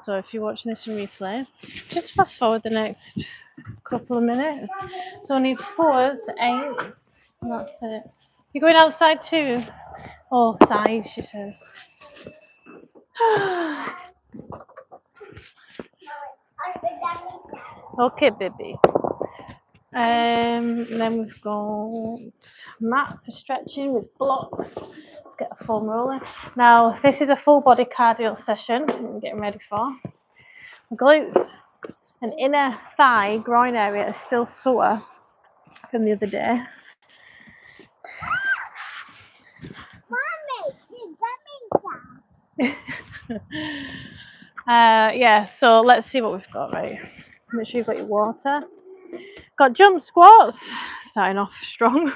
so if you're watching this in replay, just fast forward the next couple of minutes. So I need 4s, 8s, and that's it. You're going outside too? Oh, size, she says. Okay, baby. And then we've got mat for stretching with blocks. Let's get a foam roller. Now, this is a full body cardio session I'm getting ready for. My glutes and inner thigh, groin area is still sore from the other day. Yeah, so let's see what we've got, right? Make sure you've got your water. Got jump squats, starting off strong.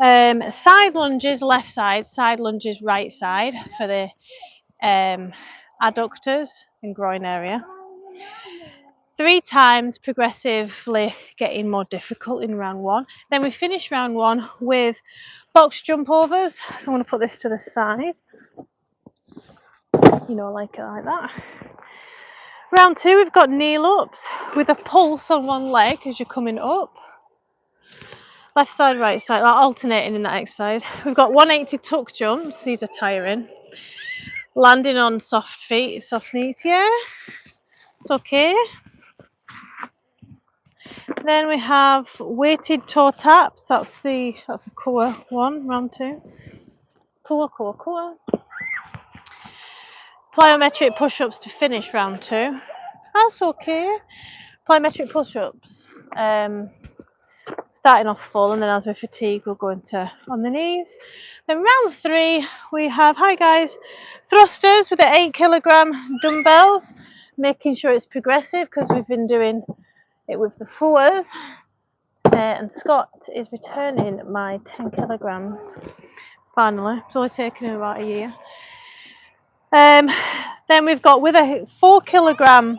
Side lunges left side lunges right side for the adductors and groin area. 3 times progressively getting more difficult in round 1. Then we finish round 1 with box jump overs. So I'm going to put this to the side. You know, like it like that. Round 2, we've got kneel ups with a pulse on one leg as you're coming up. Left side, right side, alternating in that exercise. We've got 180 tuck jumps. These are tiring. Landing on soft feet, soft knees. Yeah, it's okay. Then we have weighted toe taps. That's a core one, round 2. Core. Plyometric push-ups to finish round 2. That's okay. Plyometric push-ups. Starting off full, and then as we fatigue, we'll go into on the knees. Then round 3, we have, hi guys, thrusters with the 8 kilogram dumbbells, making sure it's progressive because we've been doing it with the 4s. And Scott is returning my 10 kilograms. Finally, it's only taken him about a year. Then we've got with a 4 kilogram.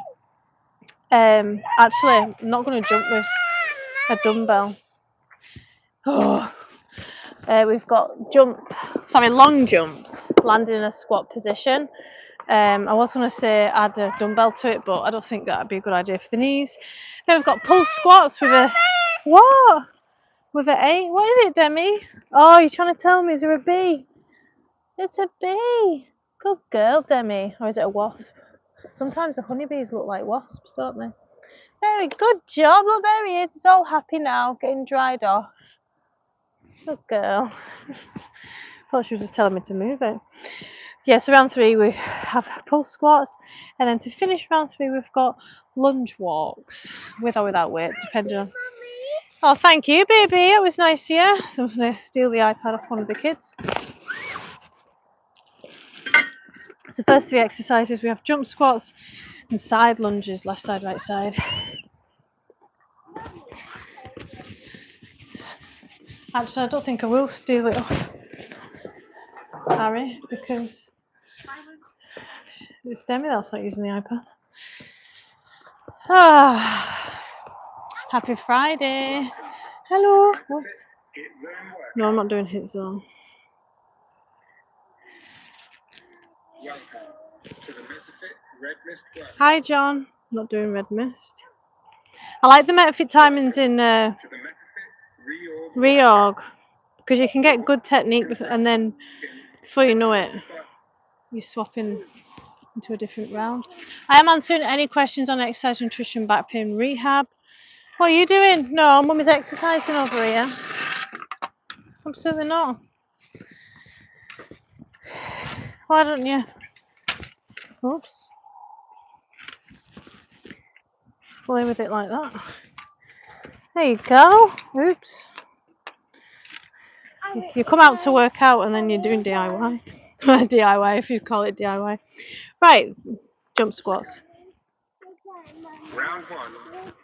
Actually, I'm not going to jump with a dumbbell. Oh. We've got long jumps, landing in a squat position. I was going to say add a dumbbell to it, but I don't think that would be a good idea for the knees. Then we've got pulse squats with a what? With an 8? What is it, Demi? Oh, you're trying to tell me, is there a bee? It's a bee. Good girl, Demi. Or is it a wasp? Sometimes the honeybees look like wasps, don't they? Very good job. Look, there he is. He's all happy now, getting dried off. Good girl. Thought she was just telling me to move it. Yeah, so round 3 we have pulse squats, and then to finish round 3 we've got lunge walks, with or without weight, depending on. Oh, thank you, baby. It was nice here. So I'm going to steal the iPad off one of the kids. So first 3 exercises, we have jump squats and side lunges, left side, right side. Actually, I don't think I will steal it off Harry, because it's Demi that's not using the iPad. Happy Friday. Hello. Whoops. No, I'm not doing hit zone. Hi, John. Not doing red mist. I like the MetaFit timings in reorg, because you can get good technique, and then before you know it, you're swapping into a different round. I am answering any questions on exercise, nutrition, back pain, rehab. What are you doing? No, Mummy's exercising over here. Absolutely not. Why don't you? Oops. Play with it like that. There you go. Oops. You come out to work out and then you're doing DIY. DIY, if you call it DIY. Right, jump squats. Round 1.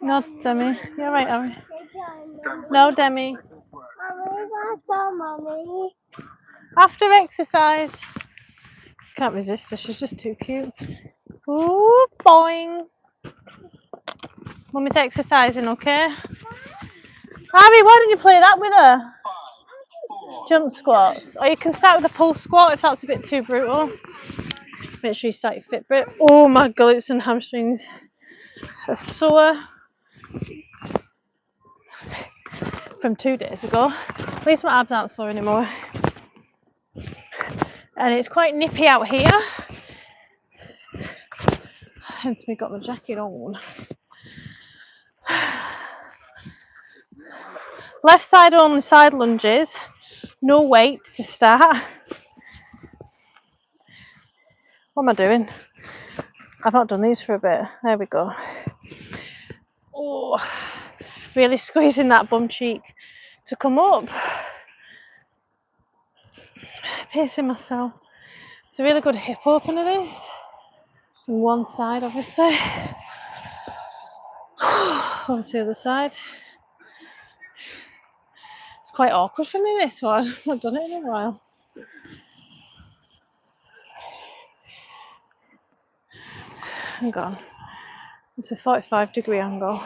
No, Demi. You're right, Harry. No, Demi. After exercise. Can't resist her, she's just too cute. Ooh, boing. Mummy's exercising, okay? Harry, why don't you play that with her? Jump squats. Or you can start with a pulse squat if that's a bit too brutal. Make sure you start your Fitbit. Oh, my glutes and hamstrings are sore from 2 days ago. At least my abs aren't sore anymore. And it's quite nippy out here. Hence me got my jacket on. Left side only side lunges. No weight to start. What am I doing? I've not done these for a bit. There we go. Oh, really squeezing that bum cheek to come up. Pacing myself. It's a really good hip opener, this. On one side, obviously. Over to the other side. It's quite awkward for me, this one. I've not done it in a while. Hang on. It's a 45-degree angle.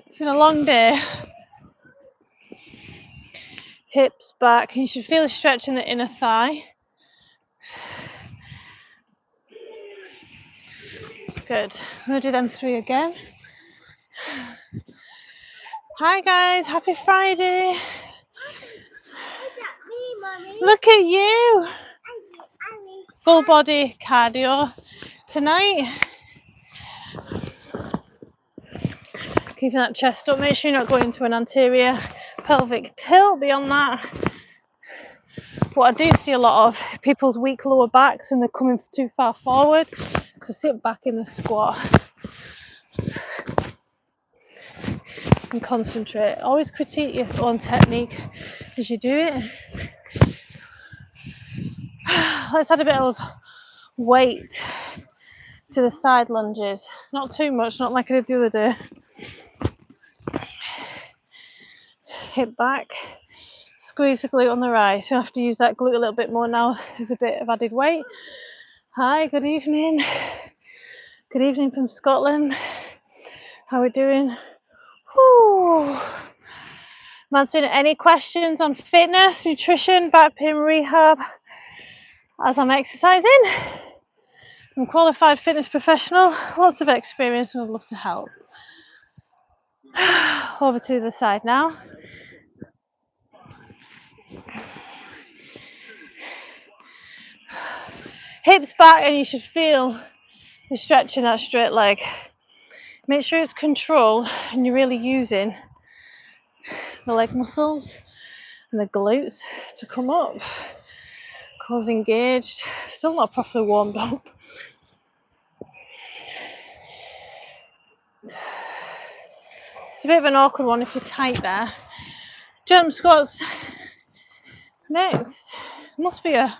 It's been a long day. Hips back. And you should feel a stretch in the inner thigh. Good. I'm going to do them 3 again. Hi guys, happy Friday. Look at you. Full body cardio tonight. Keeping that chest up. Make sure you're not going into an anterior pelvic tilt. Beyond that, what I do see a lot of people's weak lower backs and they're coming too far forward. So sit back in the squat and concentrate. Always critique your own technique as you do it. Let's add a bit of weight to the side lunges. Not too much, not like I did the other day. Hip back. Squeeze the glute on the right. So I have to use that glute a little bit more now. There's a bit of added weight. Hi, good evening. Good evening from Scotland. How are we doing? Whew. I'm answering any questions on fitness, nutrition, back pain rehab as I'm exercising. I'm a qualified fitness professional, lots of experience, and I'd love to help. Over to the side now. Hips back, and you should feel the stretch in that straight leg. Make sure it's controlled and you're really using the leg muscles and the glutes to come up. Cause engaged, still not properly warmed up. It's a bit of an awkward one if you're tight there. Jump squats next. Must be a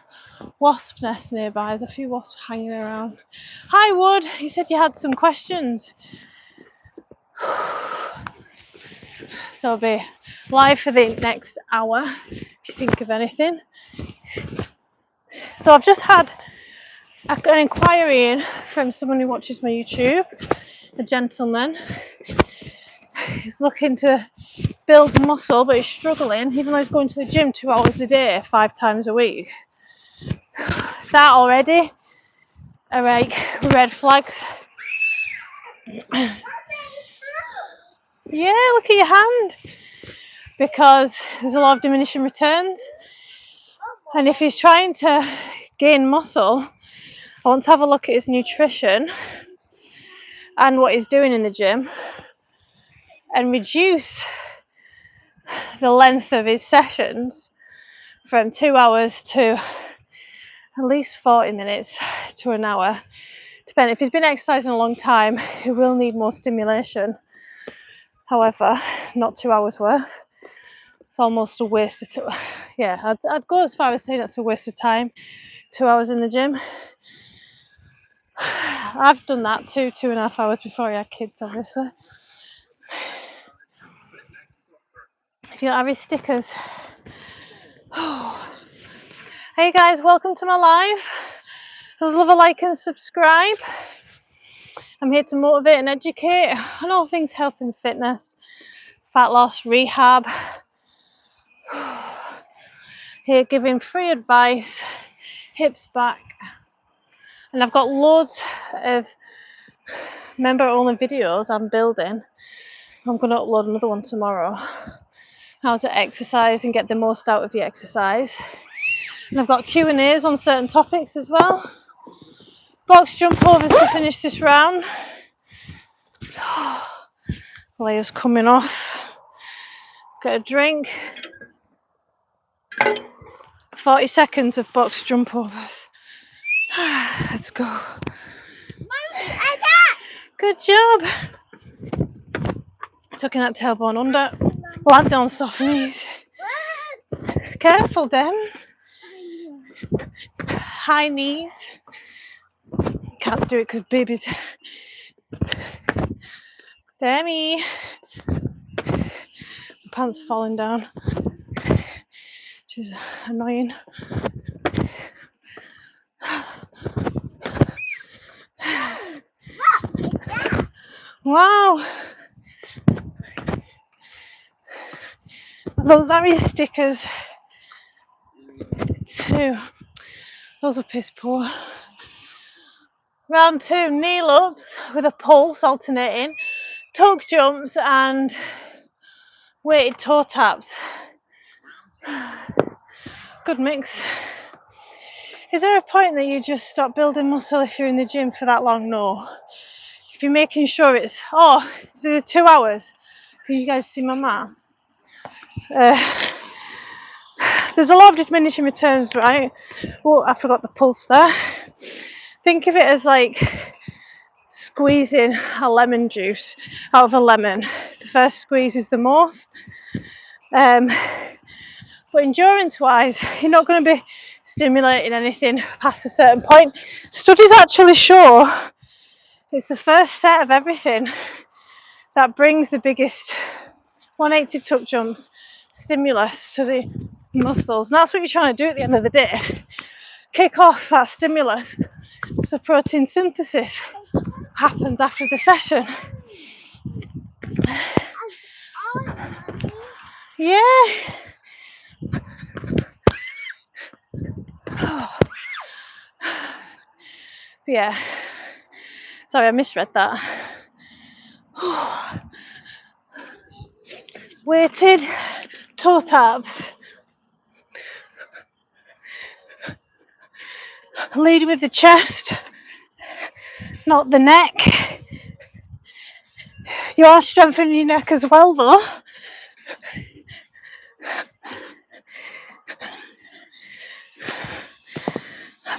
wasp nest nearby. There's a few wasps hanging around. Hi Wood, you said you had some questions. So I'll be live for the next hour if you think of anything. So I've just had an inquiry in from someone who watches my YouTube, a gentleman. He's looking to build muscle but he's struggling even though he's going to the gym 2 hours a day 5 times a week. That already are like red flags. Yeah, look at your hand. Because there's a lot of diminishing returns. And if he's trying to gain muscle, I want to have a look at his nutrition and what he's doing in the gym and reduce the length of his sessions from 2 hours to at least 40 minutes to an hour. Depending, if he's been exercising a long time, he will need more stimulation. However, not 2 hours worth. It's almost a waste of time. Yeah, I'd go as far as saying that's a waste of time. 2 hours in the gym. I've done that 2.5 hours before I had kids, obviously. If you don't have his stickers. Hey guys, welcome to my live. I'd love a like and subscribe. I'm here to motivate and educate on all things health and fitness, fat loss, rehab. Here giving free advice, hips back, And I've got loads of member-only videos I'm building. I'm going to upload another one tomorrow. How to exercise and get the most out of your exercise. And I've got Q&As on certain topics as well. Box jump overs to finish this round. Layers coming off. Get a drink. 40 seconds of box jump overs. Let's go. Good job. Tucking that tailbone under. Land on soft knees. Careful, Dems. High knees. Can't do it because baby's. Demi. Pants are falling down. Which is annoying. Wow. Those are your stickers. 2. Those are piss poor. Round 2, kneel ups with a pulse alternating, tuck jumps and weighted toe taps. Good mix. Is there a point that you just stop building muscle if you're in the gym for that long? No. If you're making sure it's, the 2 hours. Can you guys see my mat? There's a lot of diminishing returns, right? Oh, I forgot the pulse there. Think of it as like squeezing a lemon juice out of a lemon. The first squeeze is the most. But endurance wise, you're not going to be stimulating anything past a certain point. Studies actually show it's the first set of everything that brings the biggest 180 tuck jumps stimulus to the muscles, and that's what you're trying to do at the end of the day. Kick off that stimulus so protein synthesis happens after the session. Yeah. Yeah. Sorry, I misread that. Weighted toe taps. Leading with the chest, not the neck. You are strengthening your neck as well, though.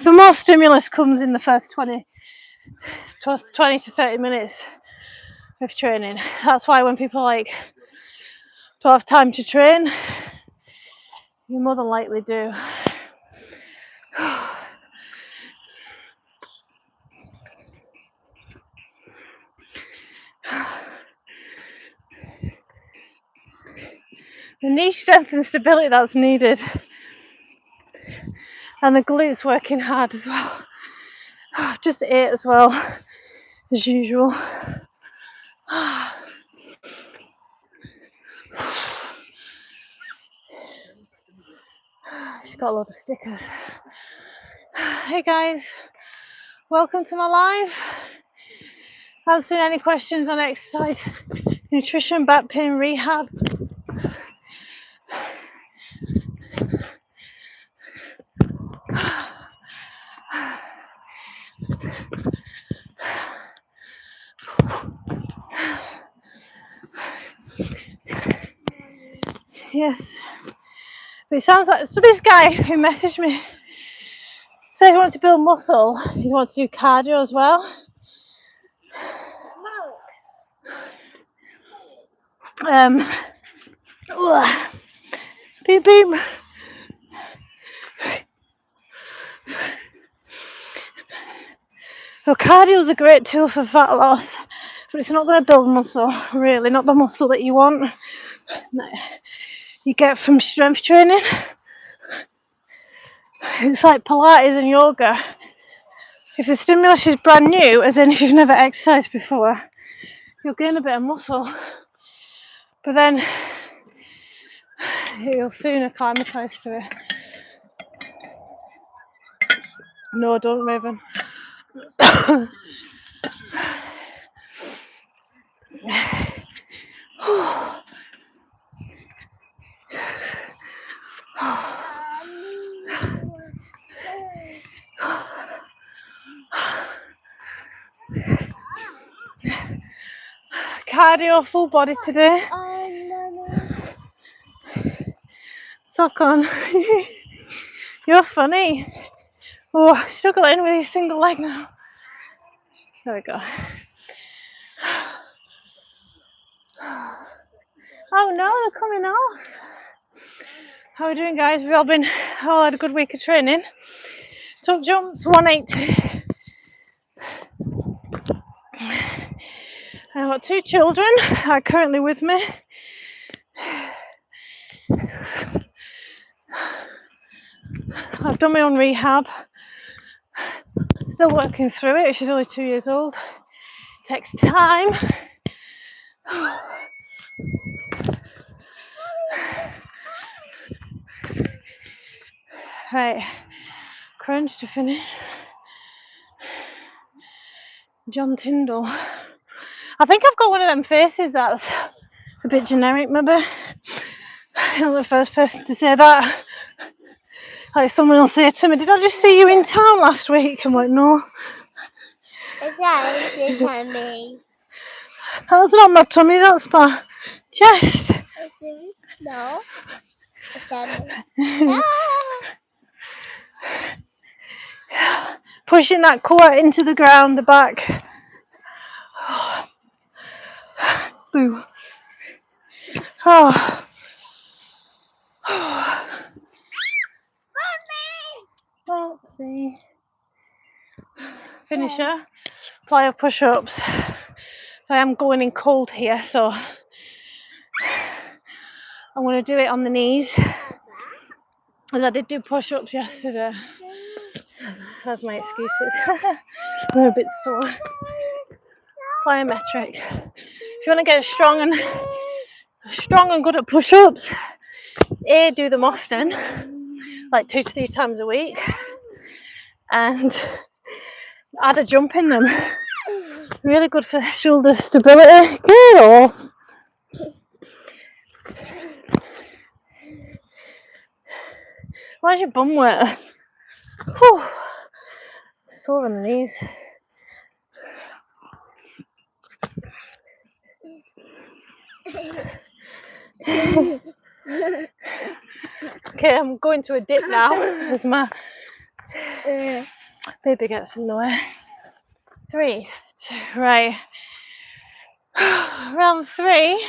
The most stimulus comes in the first 20 to 30 minutes of training. That's why when people don't have time to train, you more than likely do. The knee strength and stability that's needed, and the glutes working hard as well. I've just ate as well, as usual. She's got a lot of stickers. Hey guys, welcome to my live. Answering any questions on exercise, nutrition, back pain, rehab. Yes. But it sounds like, so this guy who messaged me said he wants to build muscle, he wants to do cardio as well. Beep beep. Well, cardio is a great tool for fat loss, but it's not going to build muscle, really, not the muscle that you want. You get from strength training. It's like Pilates and yoga. If the stimulus is brand new, as in if you've never exercised before, you'll gain a bit of muscle, but then you'll soon acclimatise to it. No, don't, Raven. Cardio, full body today. Sock on. You're funny. Oh, I'm struggling with his single leg now. There we go. Oh no, they're coming off. How are we doing, guys? We've all had a good week of training. Tuck jumps, 180. I've got 2 children that are currently with me. I've done my own rehab. Still working through it. She's only 2 years old. Takes time. Right, crunch to finish. John Tyndall. I think I've got one of them faces that's a bit generic, maybe. I'm not the first person to say that. Like someone will say to me, "Did I just see you in town last week?" I'm like, "No." That's your tummy. That's not my tummy, that's my chest. No. Tummy. Pushing that core into the ground, the back. Boo. Oh. Oopsie. Finisher. Plyo push-ups. So I am going in cold here, so I'm going to do it on the knees. As I did do push-ups yesterday. That's my excuses. I'm a bit sore. Plyometric. If you want to get strong and good at push-ups, do them often, like 2 to 3 times a week, and add a jump in them. Really good for shoulder stability. Good. Why's your bum wet? Whew. Sore on the knees. Okay, I'm going to a dip now as my baby gets in the way. 3, 2, right. Round 3.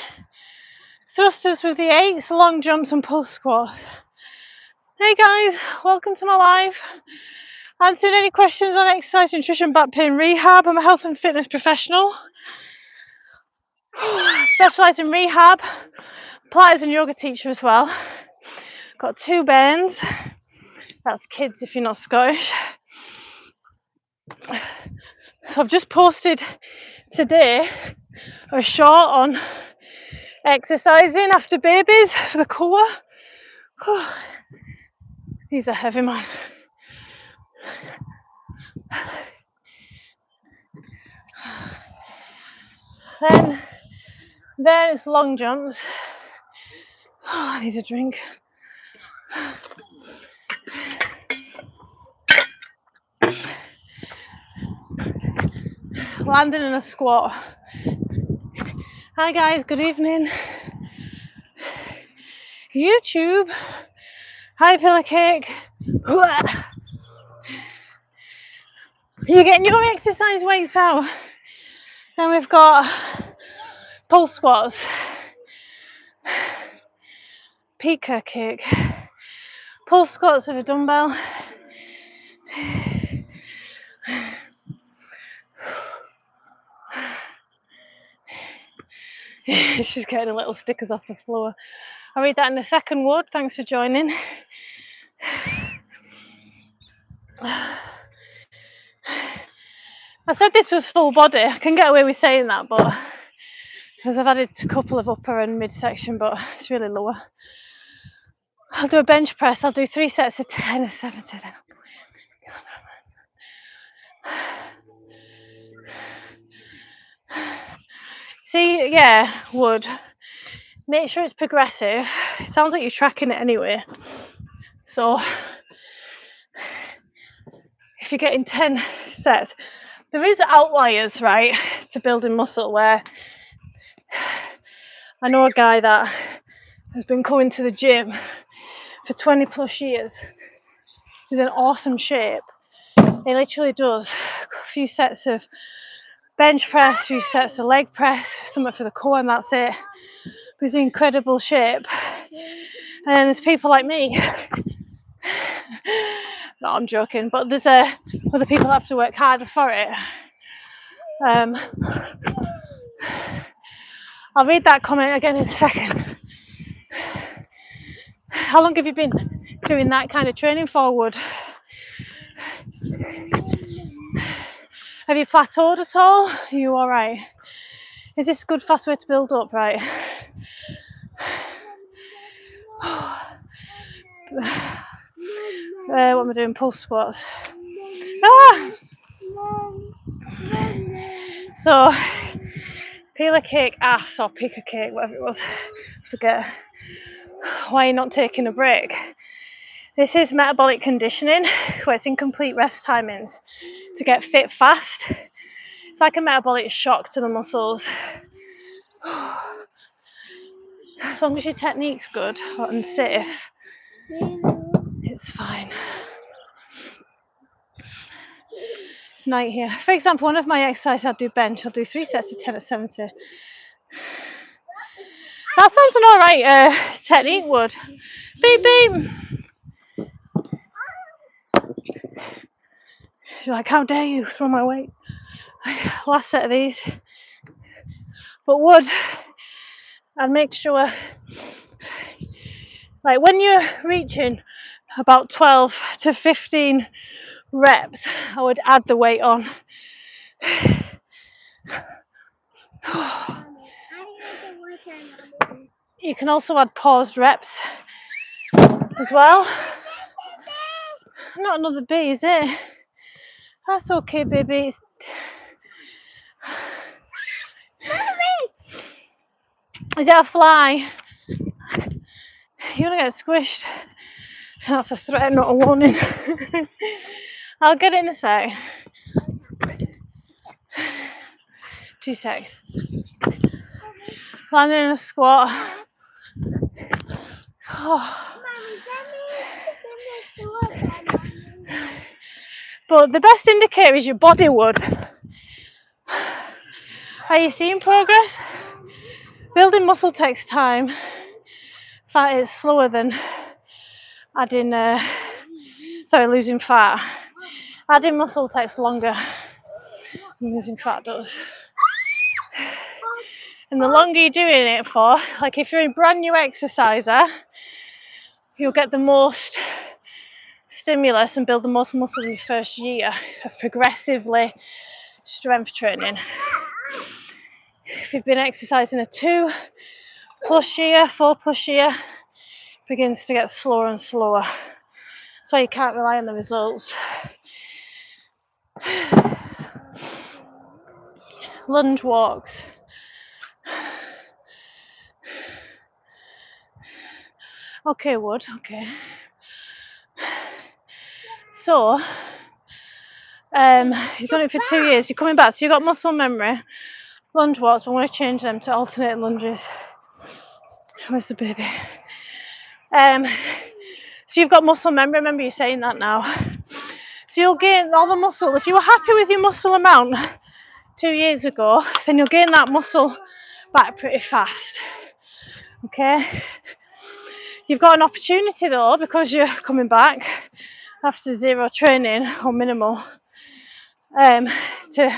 Thrusters with the 8s, long jumps and pulse squats. Hey guys, welcome to my live. Answering any questions on exercise, nutrition, back pain, rehab. I'm a health and fitness professional. Specialise in rehab, Pilates and yoga teacher as well. Got 2 bands. That's kids if you're not Scottish. So I've just posted today a short on exercising after babies for the core. He's a heavy man. Then it's long jumps. I need a drink. Landing in a squat. Hi guys, good evening. YouTube. Hi pillow cake. You're getting your exercise weights out. Then we've got pulse squats. Pika kick. Pulse squats with a dumbbell. She's getting little stickers off the floor. I'll read that in a second, Wood. Thanks for joining. I said this was full body. I can get away with saying that, but because I've added a couple of upper and midsection, but it's really lower. I'll do a bench press. I'll do 3 sets of 10 and 70. would make sure it's progressive. It sounds like you're tracking it anyway. So if you're getting 10 sets, there is outliers, right, to building muscle, where I know a guy that has been coming to the gym for 20 plus years. He's in awesome shape. He literally does a few sets of bench press, a few sets of leg press, something for the core, and that's it. But he's in incredible shape. And then there's people like me. No, I'm joking, but there's other people that have to work harder for it. I'll read that comment again in a second. How long have you been doing that kind of training for, Wood? Have you plateaued at all? Are you alright? Is this a good fast way to build up, right? What am I doing? Pulse squats. Ah! So, peel a cake ass or pick a cake, whatever it was. Forget. Why are you not taking a break? This is metabolic conditioning, where it's incomplete rest timings to get fit fast. It's like a metabolic shock to the muscles. As long as your technique's good and safe, it's fine. It's night here. For example, one of my exercises I'll do bench. I'll do 3 sets of 10 at 70. That sounds an alright technique, Wood. Beep beep. She's like, how dare you throw my weight? Last set of these. But Wood, I'd make sure, like when you're reaching about 12 to 15 reps, I would add the weight on. You can also add paused reps as well. Not another bee, is it? That's okay, baby. Is it a fly? You're gonna get squished. That's a threat, not a warning. I'll get it in a sec. 2 secs. Landing in a squat. But the best indicator is your body, Wood. Are you seeing progress? Building muscle takes time. In fact, it's slower than adding, losing fat. Adding muscle takes longer than losing fat does. And the longer you're doing it for, like if you're a brand new exerciser, you'll get the most stimulus and build the most muscle in the first year of progressively strength training. If you've been exercising a 2+ year, 4+ year, it begins to get slower and slower. That's why you can't rely on the results. Lunge walks. Okay, Wood, okay. So, you've done it for 2 years, you're coming back, so you've got muscle memory. Lunge walks, but I'm going to change them to alternate lunges. Where's the baby? So you've got muscle memory, remember you saying that now. So you'll gain all the muscle. If you were happy with your muscle amount 2 years ago, then you'll gain that muscle back pretty fast. Okay? You've got an opportunity though, because you're coming back after 0 training or minimal, to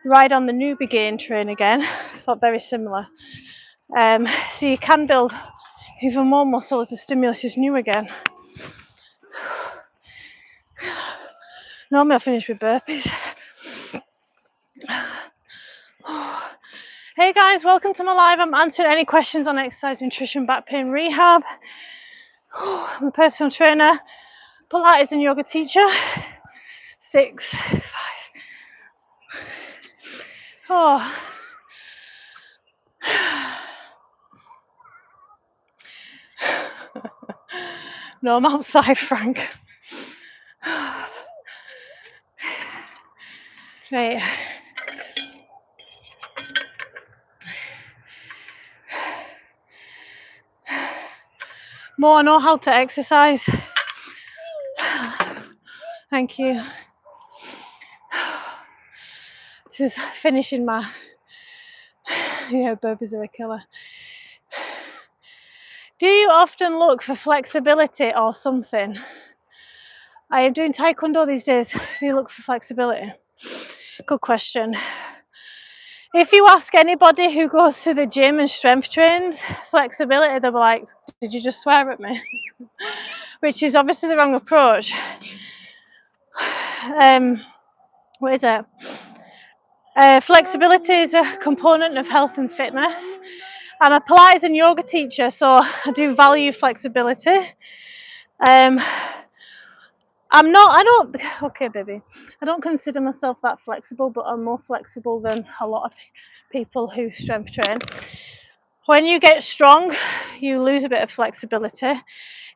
ride on the newbie gain train again. It's not very similar. So you can build even more muscle as the stimulus is new again. Normally I'll finish with burpees. Hey guys, welcome to my live. I'm answering any questions on exercise, nutrition, back pain, rehab. I'm a personal trainer, Pilates and yoga teacher. 6, 5. No, I'm outside, Frank. Right. More, I know how to exercise. Thank you. This is finishing my... Yeah, burpees are a killer. Do you often look for flexibility or something? I am doing taekwondo these days. Do you look for flexibility? Good question. If you ask anybody who goes to the gym and strength trains, flexibility, they'll be like, did you just swear at me? Which is obviously the wrong approach. What is it? Flexibility is a component of health and fitness. I'm a Pilates and yoga teacher, so I do value flexibility. Okay, baby. I don't consider myself that flexible, but I'm more flexible than a lot of people who strength train. When you get strong, you lose a bit of flexibility.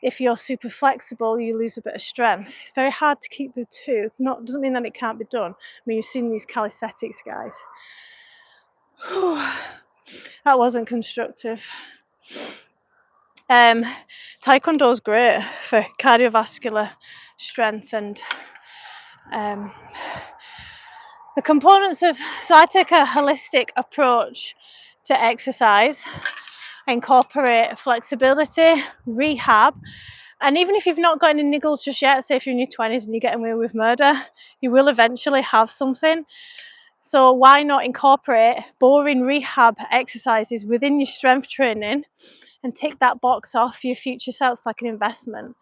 If you're super flexible, you lose a bit of strength. It's very hard to keep the two. Doesn't mean that it can't be done. I mean, you've seen these calisthenics guys. That wasn't constructive. Taekwondo is great for cardiovascular strength and the components of... So I take a holistic approach to exercise. I incorporate flexibility, rehab, and even if you've not got any niggles just yet, say if you're in your 20s and you're getting away with murder, you will eventually have something. So why not incorporate boring rehab exercises within your strength training and tick that box off for your future self like an investment?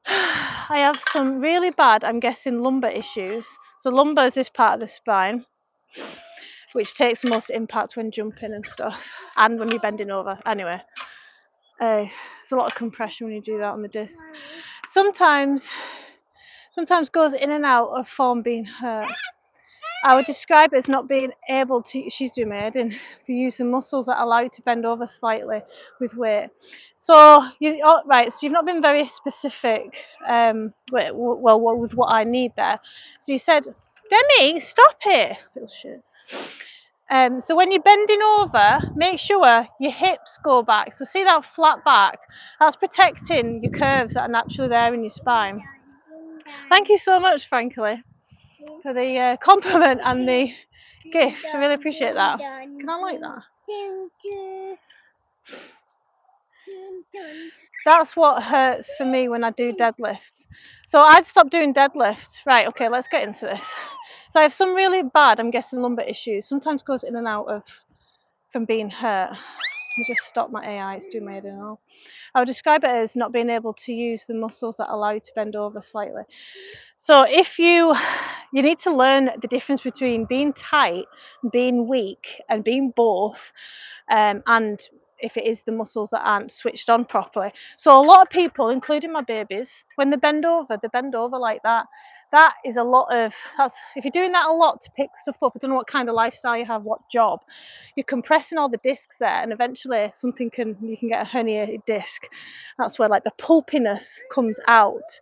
I have some really bad, I'm guessing, lumbar issues. So lumbar is this part of the spine which takes most impact when jumping and stuff, and when you're bending over. Anyway, there's a lot of compression when you do that on the disc. Sometimes goes in and out of form being hurt. I would describe it as not being able to... She's doing my head in. You use the muscles that allow you to bend over slightly with weight. So you've not been very specific. With what I need there. So you said, Demi, stop it, little shit. So when you're bending over, make sure your hips go back. So see that flat back? That's protecting your curves that are naturally there in your spine. Thank you so much, frankly, for the compliment and the gift. I really appreciate that. Can I like that? That's what hurts for me when I do deadlifts. So I'd stop doing deadlifts. Right, okay, let's get into this. So I have some really bad, I'm guessing, lumbar issues. Sometimes goes in and out of from being hurt. Let me just stop my AI, it's doing my head in all. I would describe it as not being able to use the muscles that allow you to bend over slightly. So if you need to learn the difference between being tight, being weak, and being both, and if it is the muscles that aren't switched on properly. So a lot of people, including my babies, when they bend over like that. That is a lot of... if you're doing that a lot to pick stuff up, I don't know what kind of lifestyle you have, what job, you're compressing all the discs there, and eventually you can get a herniated disc. That's where like the pulpiness comes out,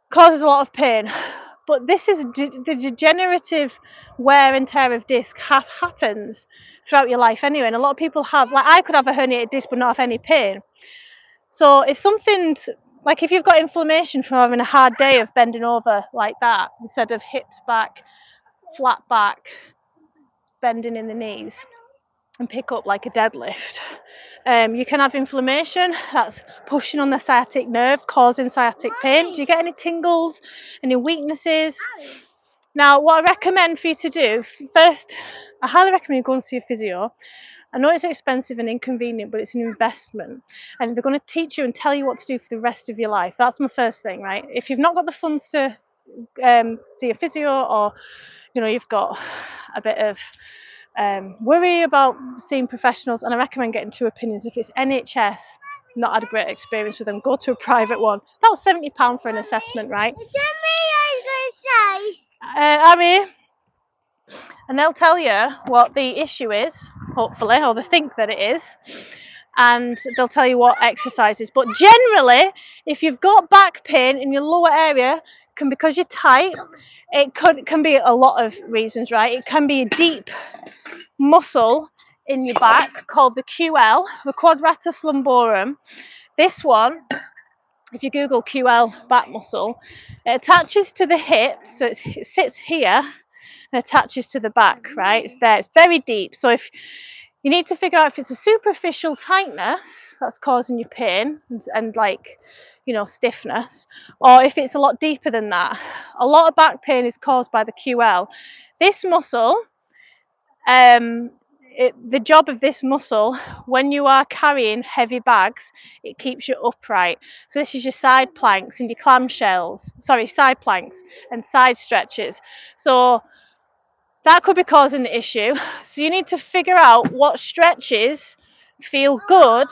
causes a lot of pain. But this is the degenerative wear and tear of disc happens throughout your life anyway, and a lot of people have, like I could have a herniated disc but not have any pain. So if something's like, if you've got inflammation from having a hard day of bending over like that, instead of hips back, flat back, bending in the knees and pick up like a deadlift, you can have inflammation that's pushing on the sciatic nerve, causing sciatic pain. Do you get any tingles, any weaknesses? Now, what I recommend for you to do, first, I highly recommend you go and see a physio. I know it's expensive and inconvenient, but it's an investment, and they're going to teach you and tell you what to do for the rest of your life. That's my first thing, right? If you've not got the funds to see a physio, or you've got a bit of worry about seeing professionals, and I recommend getting 2 opinions. If it's NHS, not had a great experience with them, go to a private one. About £70 for an assessment, right? And they'll tell you what the issue is, hopefully, or they think that it is. and they'll tell you what exercises. But generally, if you've got back pain in your lower area, can because you're tight, it can be a lot of reasons, right? It can be a deep muscle in your back called the QL, the quadratus lumborum. This one, if you Google QL back muscle, it attaches to the hips, so it sits here and attaches to the back, right? It's there, it's very deep. So if you need to figure out if it's a superficial tightness that's causing you pain and like, you know, stiffness, or if it's a lot deeper than that. A lot of back pain is caused by the QL. This muscle, the job of this muscle, when you are carrying heavy bags, it keeps you upright. So this is your side planks and your clamshells, side planks and side stretches. So that could be causing the issue. So you need to figure out what stretches feel good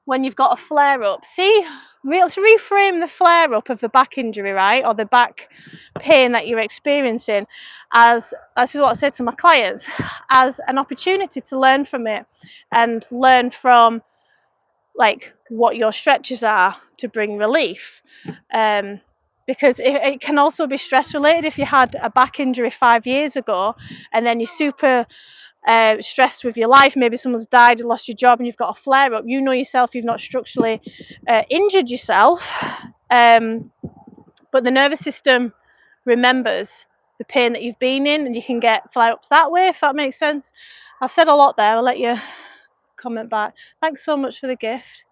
when you've got a flare up. See, let's reframe the flare up of the back injury, right, or the back pain that you're experiencing, as this is what I say to my clients, as an opportunity to learn from it and learn from like what your stretches are to bring relief. Because it can also be stress related. If you had a back injury 5 years ago and then you're super stressed with your life, maybe someone's died, you lost your job and you've got a flare up, you know yourself, you've not structurally injured yourself, but the nervous system remembers the pain that you've been in and you can get flare ups that way, if that makes sense. I've said a lot there, I'll let you comment back. Thanks so much for the gift.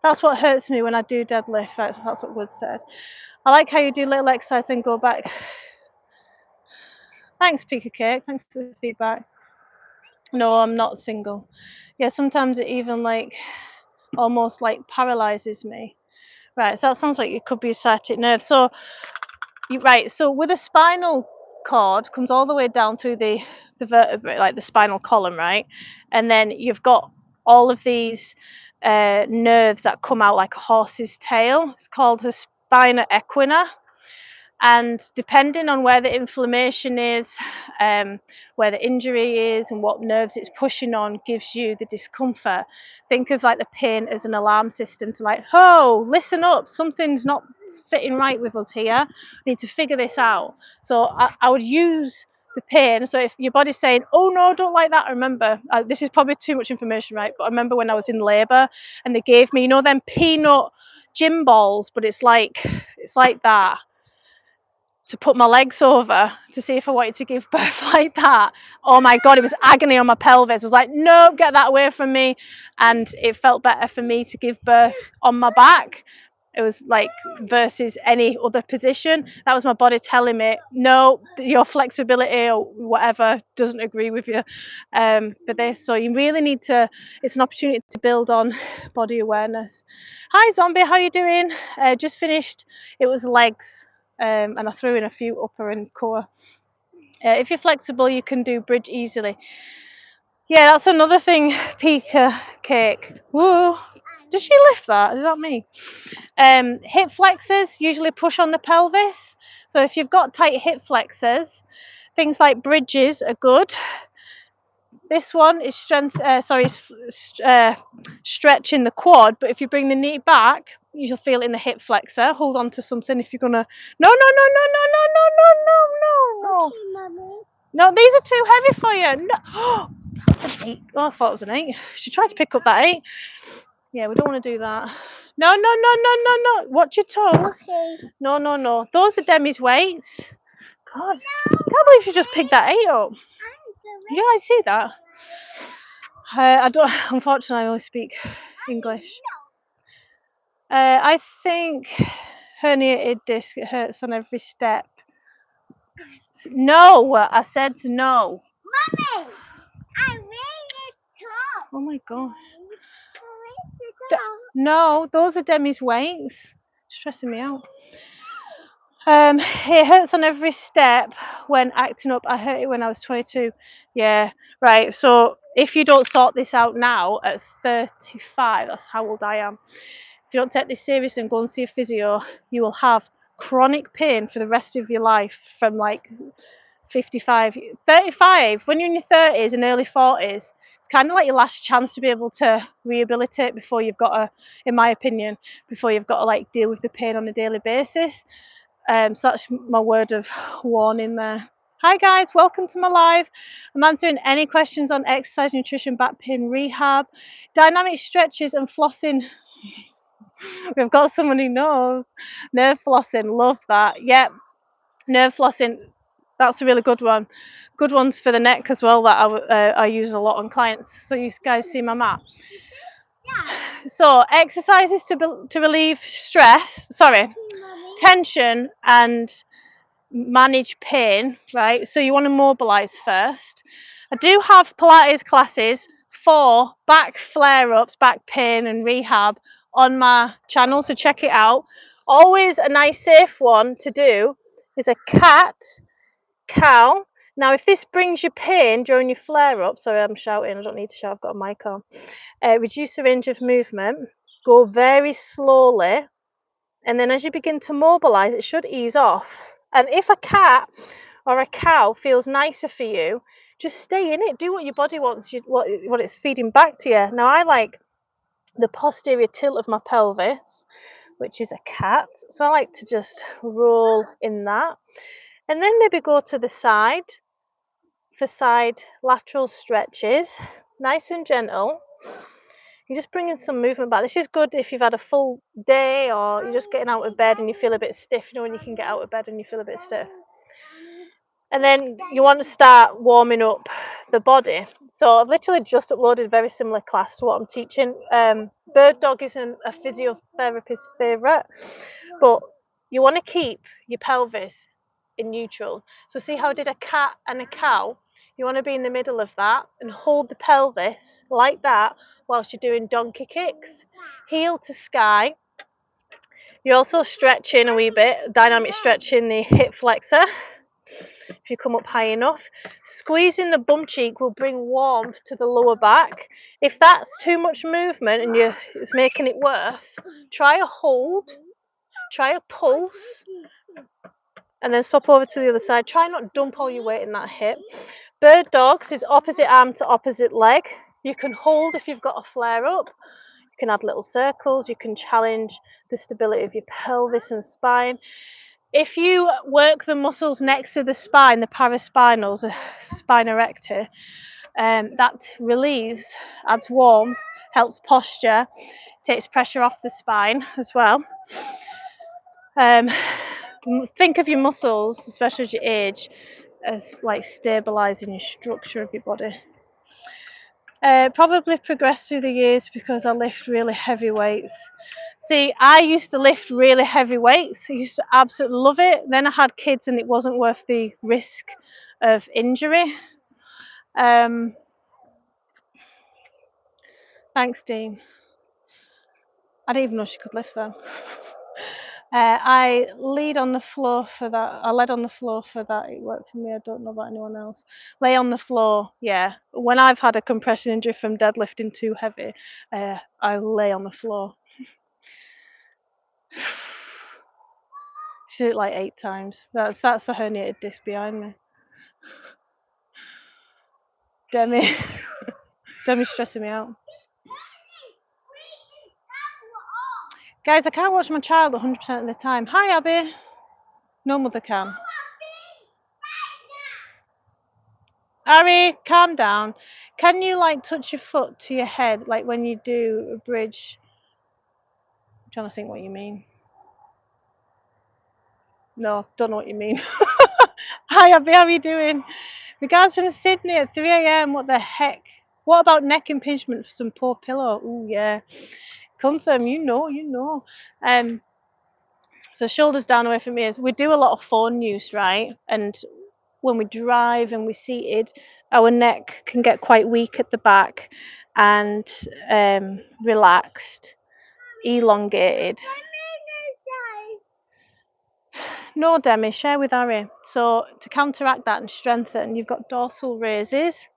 That's what hurts me when I do deadlift. That's what Wood said. I like how you do little exercise and go back. Thanks, Pika Cake. Thanks for the feedback. No, I'm not single. Yeah, sometimes it even like almost like paralyzes me. Right, so that sounds like it could be a sciatic nerve. So, so with a spinal cord comes all the way down through the vertebrae, like the spinal column, right? And then you've got all of these nerves that come out like a horse's tail. It's called the spina equina. And depending on where the inflammation is, where the injury is and what nerves it's pushing on gives you the discomfort. Think of like the pain as an alarm system to like, oh, listen up, something's not fitting right with us here. We need to figure this out. So I would use the pain. So if your body's saying, oh no, don't like that, I remember, this is probably too much information, right? But I remember when I was in labour and they gave me, you know, them peanut gym balls, but it's like that, to put my legs over to see if I wanted to give birth like that. Oh my God, it was agony on my pelvis. I was like, no, get that away from me. And it felt better for me to give birth on my back. It was like versus any other position. That was my body telling me, no, your flexibility or whatever doesn't agree with you for this. So you really need to, it's an opportunity to build on body awareness. Hi Zombie, how you doing? Just finished, it was legs. And I threw in a few upper and core. If you're flexible, you can do bridge easily. Yeah, that's another thing. Pika Cake. Whoa. Does she lift that? Is that me? Hip flexors usually push on the pelvis. So if you've got tight hip flexors, things like bridges are good. This one is stretching the quad, but if you bring the knee back, you'll feel it in the hip flexor. Hold on to something if you're gonna. No. No, these are too heavy for you. No. That's an 8. Oh, I thought it was an 8. She tried to pick up that 8. Yeah, we don't want to do that. No. Watch your toes. Okay. No. Those are Demi's weights. God, I can't believe she just picked that 8 up. Yeah, I see that. I don't. Unfortunately, I only speak English. I think herniated disc. It hurts on every step. No, I said no. Mommy, I made it top. Oh my God. No, those are Demi's weights. Stressing me out. It hurts on every step when acting up. I hurt it when I was 22. Yeah, right. So if you don't sort this out now at 35, that's how old I am. If you don't take this seriously and go and see a physio, you will have chronic pain for the rest of your life from like 55, 35. When you're in your 30s and early 40s, It's kind of like your last chance to be able to rehabilitate before you've got to, in my opinion, before you've got to like deal with the pain on a daily basis. So that's my word of warning there. Hi guys, welcome to my live. I'm answering any questions on exercise, nutrition, back pain, rehab, dynamic stretches and flossing. We've got someone who knows. Nerve flossing, love that. Yep, nerve flossing, that's a really good one. Good ones for the neck as well that I use a lot on clients. So you guys see my mat. So exercises to relieve stress, tension and manage pain, right? So you want to mobilize first. I do have Pilates classes for back flare-ups, back pain and rehab on my channel, so check it out. Always a nice safe one to do is a cat cow. Now if this brings you pain during your flare-up, sorry I'm shouting, I don't need to shout, I've got a mic on. Reduce the range of movement, go very slowly, and then as you begin to mobilize it should ease off. And if a cat or a cow feels nicer for you, just stay in it, do what your body wants, what it's feeding back to you. Now I like the posterior tilt of my pelvis, which is a cat, so I like to just roll in that, and then maybe go to the side for side lateral stretches, nice and gentle. You're just bringing some movement back. This is good if you've had a full day or you're just getting out of bed and you feel a bit stiff. You know when you can get out of bed and you feel a bit stiff. And then you want to start warming up the body. So I've literally just uploaded a very similar class to what I'm teaching. Bird dog isn't a physiotherapist's favourite, but you want to keep your pelvis in neutral. So see how I did a cat and a cow? You want to be in the middle of that and hold the pelvis like that whilst you're doing donkey kicks, heel to sky. You're also stretching a wee bit, dynamic stretching the hip flexor. If you come up high enough, squeezing the bum cheek will bring warmth to the lower back. If that's too much movement and it's making it worse, try a hold, try a pulse, and then swap over to the other side. Try not dump all your weight in that hip. Bird dogs is opposite arm to opposite leg. You can hold if you've got a flare up. You can add little circles. You can challenge the stability of your pelvis and spine. If you work the muscles next to the spine, the paraspinals, spina recta, that relieves, adds warmth, helps posture, takes pressure off the spine as well. Think of your muscles, especially as you age, as like stabilizing your structure of your body. Probably progressed through the years because I lift really heavy weights. See, I used to lift really heavy weights. I used to absolutely love it. Then I had kids and it wasn't worth the risk of injury. Thanks, Dean. I didn't even know she could lift them. I lead on the floor for that. I led on the floor for that. It worked for me. I don't know about anyone else. Lay on the floor, yeah. When I've had a compression injury from deadlifting too heavy, I lay on the floor. She did it like 8 times. That's a herniated disc behind me. Demi's stressing me out. Guys, I can't watch my child 100% of the time. Hi, Abby. No mother can. Ari, calm down. Can you like touch your foot to your head, like when you do a bridge? I'm trying to think what you mean. No, don't know what you mean. Hi, Abby, how are you doing? Regards from Sydney at 3 a.m. What the heck? What about neck impingement for some poor pillow? Oh yeah. Confirm, you know. So shoulders down away from ears. We do a lot of phone use, right? And when we drive and we're seated, our neck can get quite weak at the back and relaxed, elongated. No, Demi, share with Ari. So to counteract that and strengthen, you've got dorsal raises.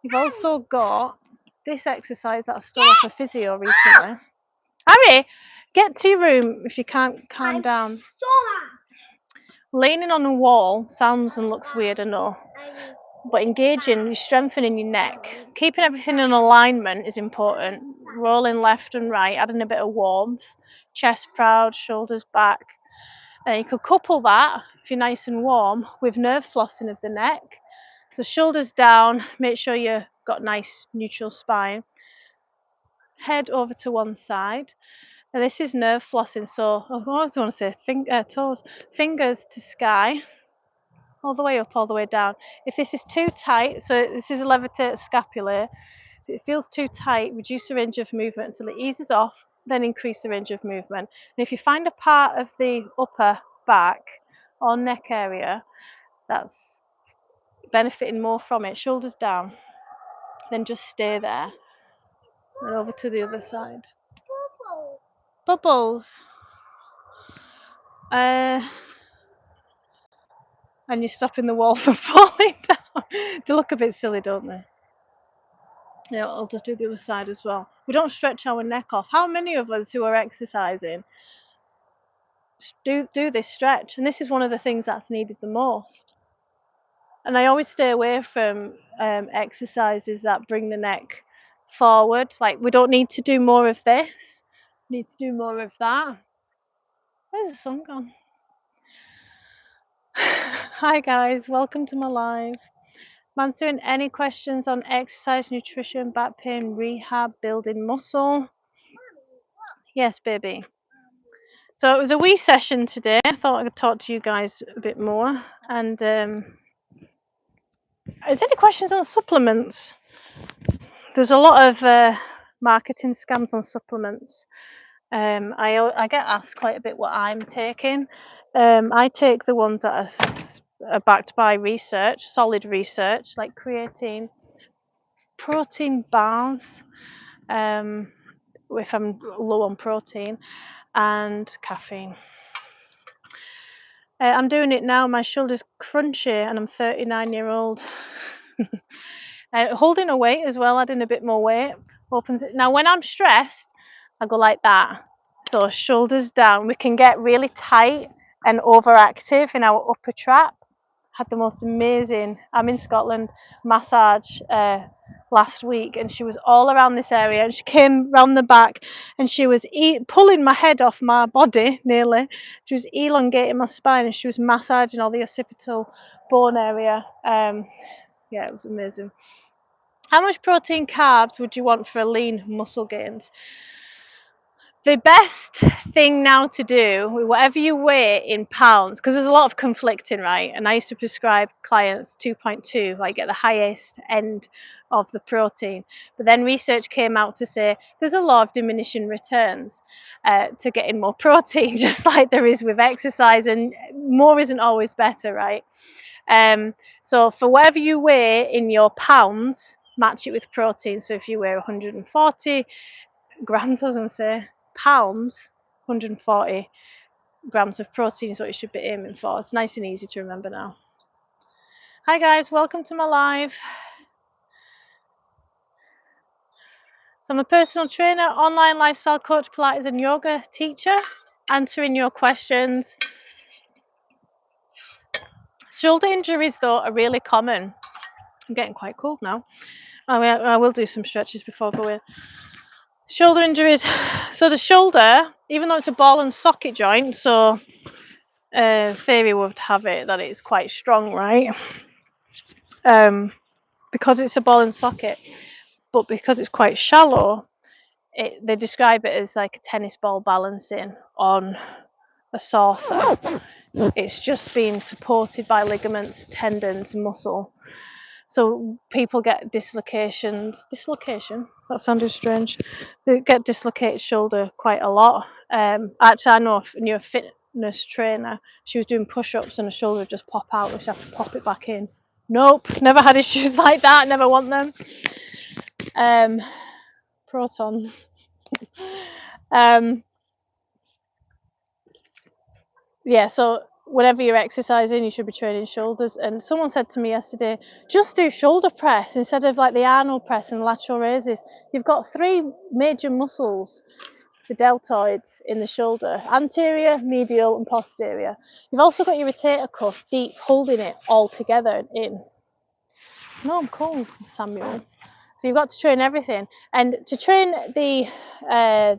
You've also got this exercise that I stole off a physio recently. Ari, get to your room if you can't calm down. Leaning on a wall sounds and looks weird, I know. but engaging, strengthening your neck. Keeping everything in alignment is important. Rolling left and right, adding a bit of warmth, chest proud, shoulders back. And you could couple that, if you're nice and warm, with nerve flossing of the neck. So shoulders down, make sure you've got nice neutral spine. Head over to one side. And this is nerve flossing, so I always want to say toes, fingers to sky, all the way up, all the way down. If this is too tight, so this is a levitate scapula, if it feels too tight, reduce the range of movement until it eases off, then increase the range of movement. And if you find a part of the upper back or neck area that's benefiting more from it, shoulders down, then just stay there. And over to the other side. Bubbles. And you're stopping the wall from falling down. They look a bit silly, don't they? Yeah, I'll just do the other side as well. We don't stretch our neck off. How many of us who are exercising do this stretch? And this is one of the things that's needed the most. And I always stay away from exercises that bring the neck forward. Like, we don't need to do more of this. We need to do more of that. Where's the sun gone? Hi guys, welcome to my live. I'm answering any questions on exercise, nutrition, back pain, rehab, building muscle. Yes, baby. So it was a wee session today. I thought I could talk to you guys a bit more. And is there any questions on supplements? There's a lot of marketing scams on supplements. I get asked quite a bit what I'm taking. I take the ones that are backed by research, solid research, like creatine, protein bars, if I'm low on protein, and caffeine. I'm doing it now. My shoulder's crunchy, and I'm 39-year-old. Holding a weight as well, adding a bit more weight opens it. Now, when I'm stressed, I go like that. So shoulders down. We can get really tight and overactive in our upper trap. Had the most amazing, I'm in Scotland, massage last week, and she was all around this area, and she came round the back, and she was pulling my head off my body nearly. She was elongating my spine, and she was massaging all the occipital bone area. Yeah, it was amazing. How much protein carbs would you want for a lean muscle gains? The best thing now to do, whatever you weigh in pounds, because there's a lot of conflicting, right? And I used to prescribe clients 2.2, like at the highest end of the protein. But then research came out to say there's a law of diminishing returns to getting more protein, just like there is with exercise, and more isn't always better, right? So for whatever you weigh in your pounds, match it with protein. So if you weigh 140 grams, I was going to say, pounds, 140 grams of protein is what you should be aiming for. It's nice and easy to remember now. Hi guys, welcome to my live. So I'm a personal trainer, online lifestyle coach, Pilates and yoga teacher, answering your questions. Shoulder injuries though are really common. I'm getting quite cold now. I will do some stretches before going. Shoulder injuries. So the shoulder, even though it's a ball and socket joint, so theory would have it that it's quite strong, right? Because it's a ball and socket, but because it's quite shallow, they describe it as like a tennis ball balancing on a saucer. It's just being supported by ligaments, tendons, muscle. So people get dislocation, that sounded strange. They get dislocated shoulder quite a lot. Actually, I know if you're a fitness trainer, she was doing push-ups and her shoulder would just pop out, and she have to pop it back in. Nope, never had issues like that, never want them. Protons. Yeah, so whenever you're exercising, you should be training shoulders. And someone said to me yesterday, just do shoulder press instead of like the Arnold press and lateral raises. You've got 3 major muscles, the deltoids in the shoulder: anterior, medial and posterior. You've also got your rotator cuff deep, holding it all together and in. No, I'm cold, Samuel. So you've got to train everything, and to train the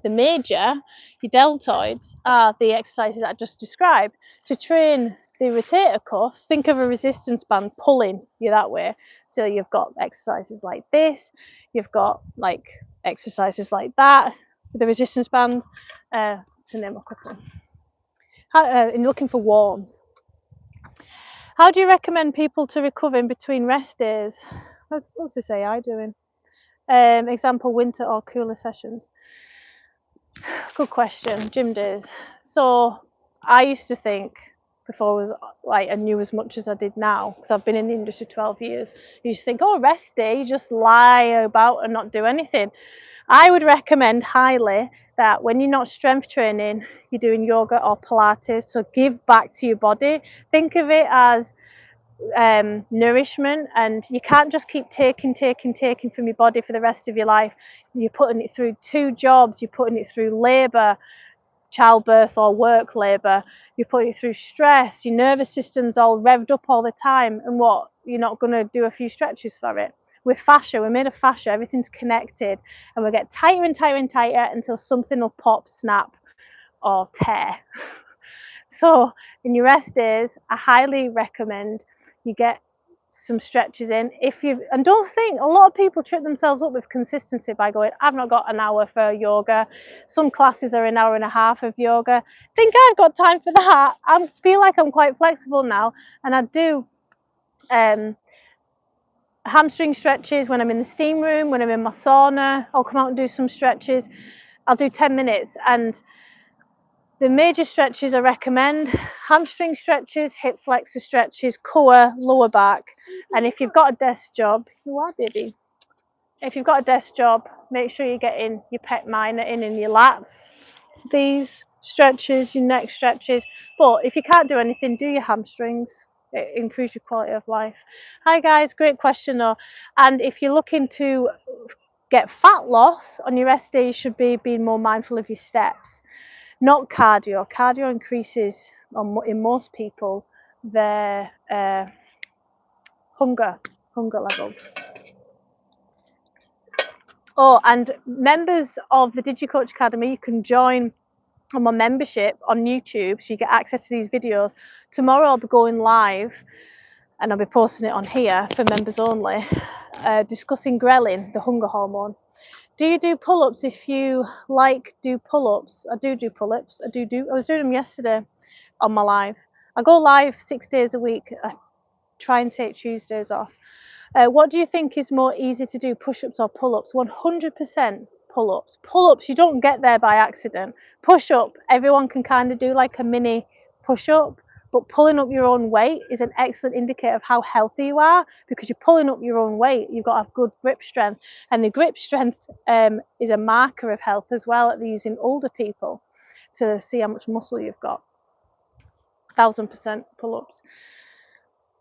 major, your deltoids, are the exercises I just described. To train the rotator cuffs, think of a resistance band pulling you that way. So you've got exercises like this, you've got like exercises like that with the resistance band. To name a couple. And looking for warms. How do you recommend people to recover in between rest days? What's this AI doing? Example, winter or cooler sessions. Good question. Gym days. So I used to think before I was like I knew as much as I did now, because I've been in the industry 12 years. You used to think, oh, rest day, you just lie about and not do anything. I would recommend highly that when you're not strength training, you're doing yoga or Pilates. So give back to your body. Think of it as nourishment, and you can't just keep taking from your body for the rest of your life. You're putting it through 2 jobs, you're putting it through labour, childbirth or work labour, you're putting it through stress, your nervous system's all revved up all the time, and what, you're not going to do a few stretches for it. We're fascia, we're made of fascia, everything's connected, and we get tighter and tighter and tighter until something will pop, snap or tear. So in your rest days, I highly recommend you get some stretches in. And don't think, a lot of people trip themselves up with consistency by going, I've not got an hour for yoga. Some classes are an hour and a half of yoga. Think I've got time for that. I feel like I'm quite flexible now, and I do hamstring stretches when I'm in the steam room, when I'm in my sauna. I'll come out and do some stretches. I'll do 10 minutes, and the major stretches I recommend: hamstring stretches, hip flexor stretches, core, lower back. And if you've got a desk job, you are, baby. If you've got a desk job, make sure you're getting your pec minor in and your lats. So these stretches, your neck stretches. But if you can't do anything, do your hamstrings. It improves your quality of life. Hi guys, great question though. And if you're looking to get fat loss on your rest day, you should be being more mindful of your steps. Not cardio. Cardio increases, in most people, their hunger levels. Oh, and members of the DigiCoach Academy, you can join on my membership on YouTube, so you get access to these videos. Tomorrow I'll be going live, and I'll be posting it on here for members only, discussing ghrelin, the hunger hormone. Do you do pull-ups? If you do pull-ups, I do pull-ups. I was doing them yesterday on my live. I go live 6 days a week. I try and take Tuesdays off. What do you think is more easy to do, push-ups or pull-ups? 100% pull-ups. Pull-ups, you don't get there by accident. Push-up, everyone can kind of do like a mini push-up, but pulling up your own weight is an excellent indicator of how healthy you are, because you're pulling up your own weight. You've got to have good grip strength, and the grip strength is a marker of health as well, that they're using older people to see how much muscle you've got. 1000% pull-ups.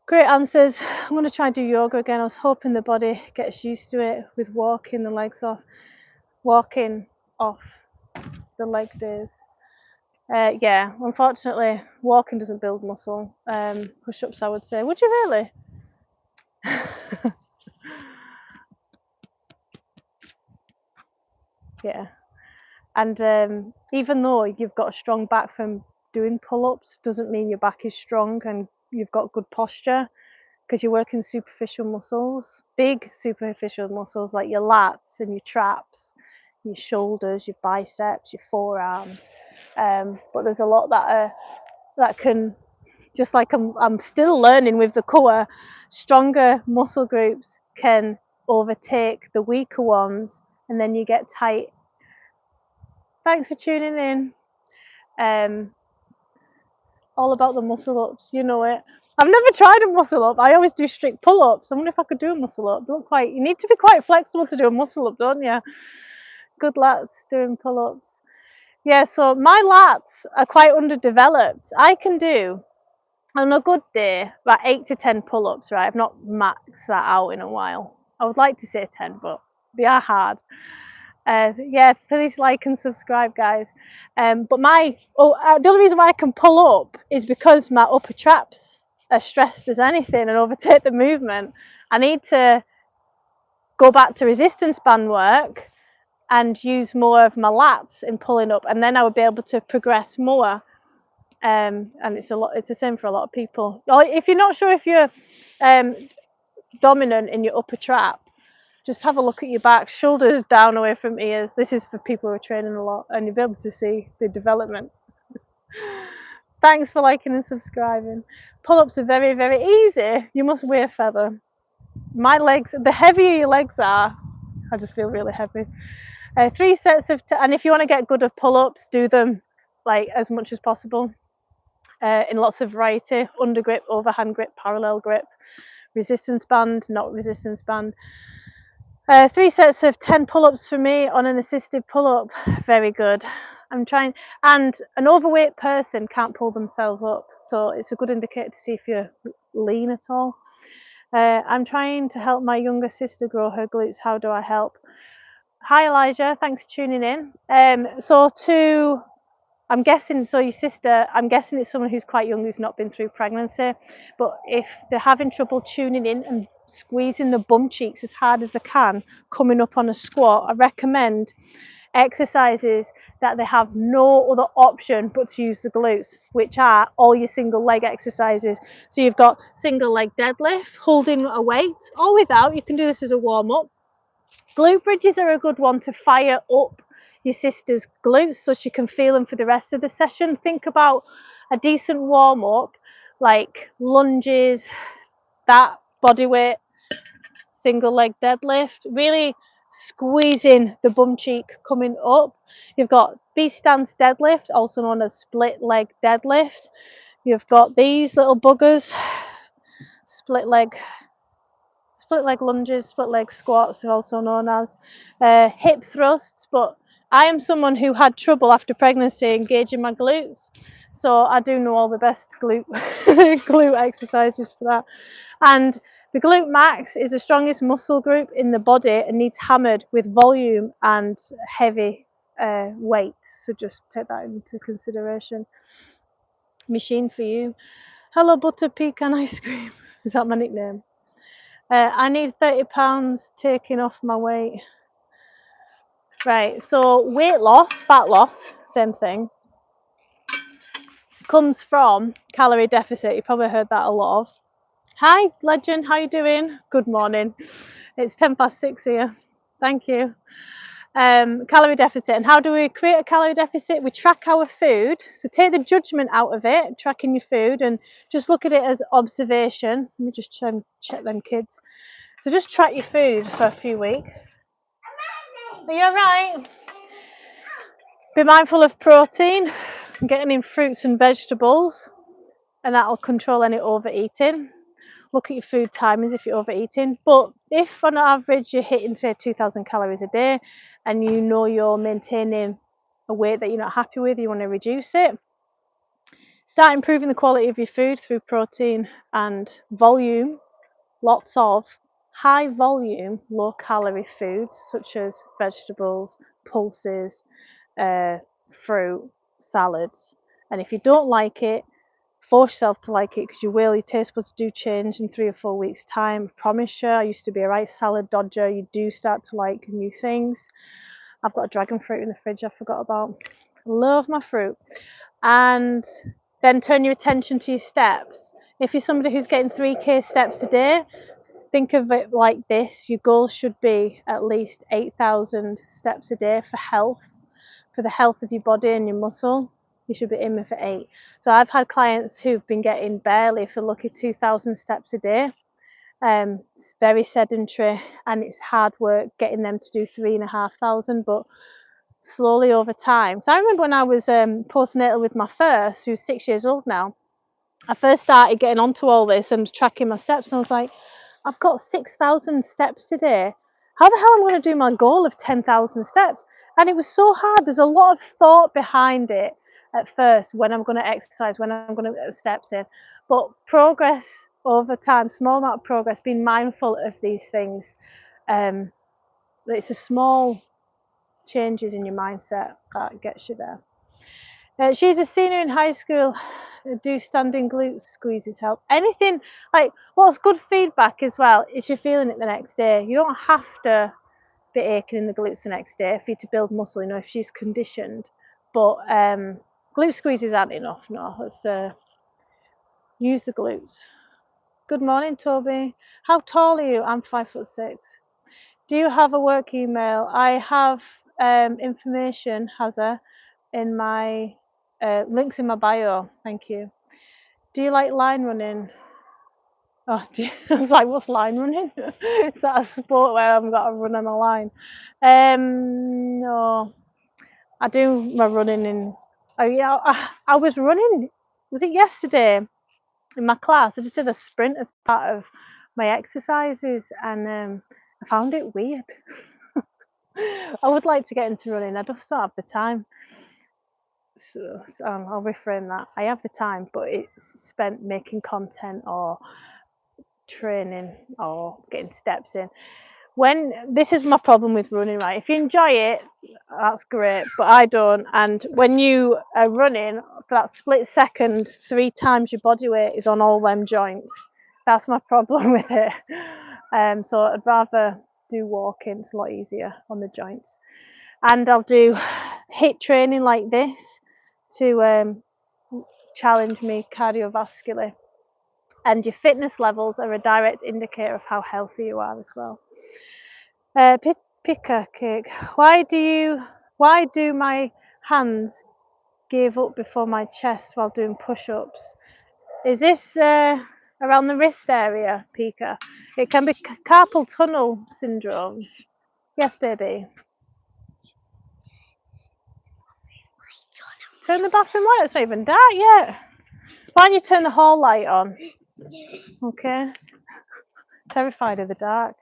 Great answers. I'm going to try and do yoga again. I was hoping the body gets used to it with walking the legs off, walking off the leg days. Yeah, unfortunately, walking doesn't build muscle. Push-ups, I would say. Would you really? Yeah. And even though you've got a strong back from doing pull-ups, doesn't mean your back is strong and you've got good posture, because you're working superficial muscles, big superficial muscles like your lats and your traps, your shoulders, your biceps, your forearms. But there's a lot that can, just like I'm still learning with the core, stronger muscle groups can overtake the weaker ones, and then you get tight. Thanks for tuning in. All about the muscle ups, you know it. I've never tried a muscle up. I always do strict pull ups. I wonder if I could do a muscle up. You need to be quite flexible to do a muscle up, don't you? Good lats doing pull ups. Yeah, so my lats are quite underdeveloped. I can do, on a good day, about 8 to 10 pull ups, right? I've not maxed that out in a while. I would like to say 10, but they are hard. Yeah, please like and subscribe, guys. But the only reason why I can pull up is because my upper traps are stressed as anything and overtake the movement. I need to go back to resistance band work and use more of my lats in pulling up, and then I would be able to progress more. And it's the same for a lot of people. Or if you're not sure if you're dominant in your upper trap, just have a look at your back, shoulders down away from ears. This is for people who are training a lot, and you'll be able to see the development. Thanks for liking and subscribing. Pull-ups are very, very easy. You must weigh a feather. My legs, the heavier your legs are, I just feel really heavy. 3 sets of, and if you want to get good at pull-ups, do them like as much as possible. In lots of variety: under grip, overhand grip, parallel grip, resistance band, not resistance band. 3 sets of 10 pull-ups for me on an assisted pull-up, very good. I'm trying, and an overweight person can't pull themselves up, so it's a good indicator to see if you're lean at all. I'm trying to help my younger sister grow her glutes. How do I help? Hi Elijah, thanks for tuning in. I'm guessing, so your sister, I'm guessing it's someone who's quite young, who's not been through pregnancy, but if they're having trouble tuning in and squeezing the bum cheeks as hard as they can, coming up on a squat, I recommend exercises that they have no other option but to use the glutes, which are all your single leg exercises. So you've got single leg deadlift, holding a weight, or without, you can do this as a warm-up. Glute bridges are a good one to fire up your sister's glutes so she can feel them for the rest of the session. Think about a decent warm-up, like lunges, that body weight, single leg deadlift, really squeezing the bum cheek coming up. You've got B stance deadlift, also known as split leg deadlift. You've got these little buggers, split leg lunges, split leg squats are also known as hip thrusts, but I am someone who had trouble after pregnancy engaging my glutes, so I do know all the best glute exercises for that. And the glute max is the strongest muscle group in the body and needs hammered with volume and heavy weight, so just take that into consideration. Machine for you. Hello butter pecan ice cream. Is that my nickname? I need 30 pounds taking off my weight. Right, so weight loss, fat loss, same thing, comes from calorie deficit. You probably heard that a lot of. Hi, Legend, how you doing? Good morning. It's 6:10 here. Thank you. Calorie deficit. And how do we create a calorie deficit? We track our food. So take the judgment out of it, tracking your food, and just look at it as observation. Let me just check them kids. So just track your food for a few weeks. Are you alright? Be mindful of protein, getting in fruits and vegetables, and that'll control any overeating. Look at your food timings if you're overeating. But if on average you're hitting, say, 2,000 calories a day and you know you're maintaining a weight that you're not happy with, you want to reduce it, start improving the quality of your food through protein and volume. Lots of high volume, low calorie foods such as vegetables, pulses, fruit, salads. And if you don't like it, force yourself to like it, because you will. Your taste buds do change in 3 or 4 weeks time. I promise you. I used to be a right salad dodger. You do start to like new things. I've got a dragon fruit in the fridge I forgot about. Love my fruit. And then turn your attention to your steps. If you're somebody who's getting 3k steps a day, think of it like this: your goal should be at least 8,000 steps a day for health, for the health of your body and your muscle. You should be aiming for 8. So I've had clients who've been getting barely, if they're lucky, 2,000 steps a day. It's very sedentary and it's hard work getting them to do 3,500, but slowly over time. So I remember when I was postnatal with my first, who's 6 years old now, I first started getting onto all this and tracking my steps, and I was like, I've got 6,000 steps today. How the hell am I going to do my goal of 10,000 steps? And it was so hard. There's a lot of thought behind it at first, when I'm going to exercise, when I'm going to get steps in. But progress over time, small amount of progress, being mindful of these things. It's a small changes in your mindset that gets you there. She's a senior in high school. Do standing glute squeezes help? Anything like what's good feedback as well is you're feeling it the next day. You don't have to be aching in the glutes the next day for you to build muscle. You know, if she's conditioned, but glute squeezes aren't enough. No, let's use the glutes. Good morning, Toby. How tall are you? I'm 5'6". Do you have a work email? I have information, Hazza, in my links in my bio. Thank you. Do you like line running? Oh, I was like, what's line running? Is that a sport where I've got to run on a line? No, I do my running in. Oh yeah, I was running. Was it yesterday in my class? I just did a sprint as part of my exercises, and I found it weird. I would like to get into running. I just don't have the time. So I'll reframe that. I have the time, but it's spent making content or training or getting steps in. When this is my problem with running, right? If you enjoy it, that's great, but I don't. And when you are running for that split second, 3 times your body weight is on all them joints. That's my problem with it. So I'd rather do walking. It's a lot easier on the joints. And I'll do HIIT training like this to challenge me cardiovascularly. And your fitness levels are a direct indicator of how healthy you are as well. Picker cake. Why do my hands give up before my chest while doing push-ups? Is this around the wrist area, Pika? It can be carpal tunnel syndrome. Yes, baby. Turn the bathroom light. It's not even dark yet. Why don't you turn the hall light on? Okay. Terrified of the dark.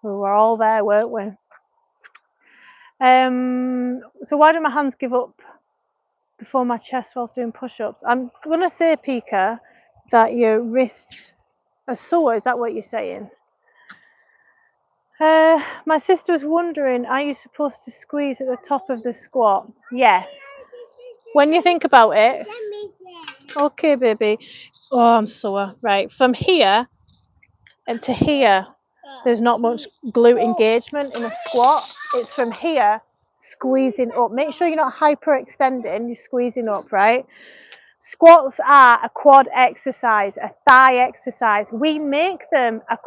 We were all there, weren't we? So why do my hands give up before my chest whilst doing push-ups? I'm gonna say, Pika, that your wrists are sore. Is that what you're saying? My sister was wondering, are you supposed to squeeze at the top of the squat? Yes. When you think about it. Okay, baby. Oh, I'm sore. Right, from here and to here, there's not much glute engagement in a squat. It's from here squeezing up. Make sure you're not hyperextending, you're squeezing up, right? Squats are a quad exercise, a thigh exercise. We make them a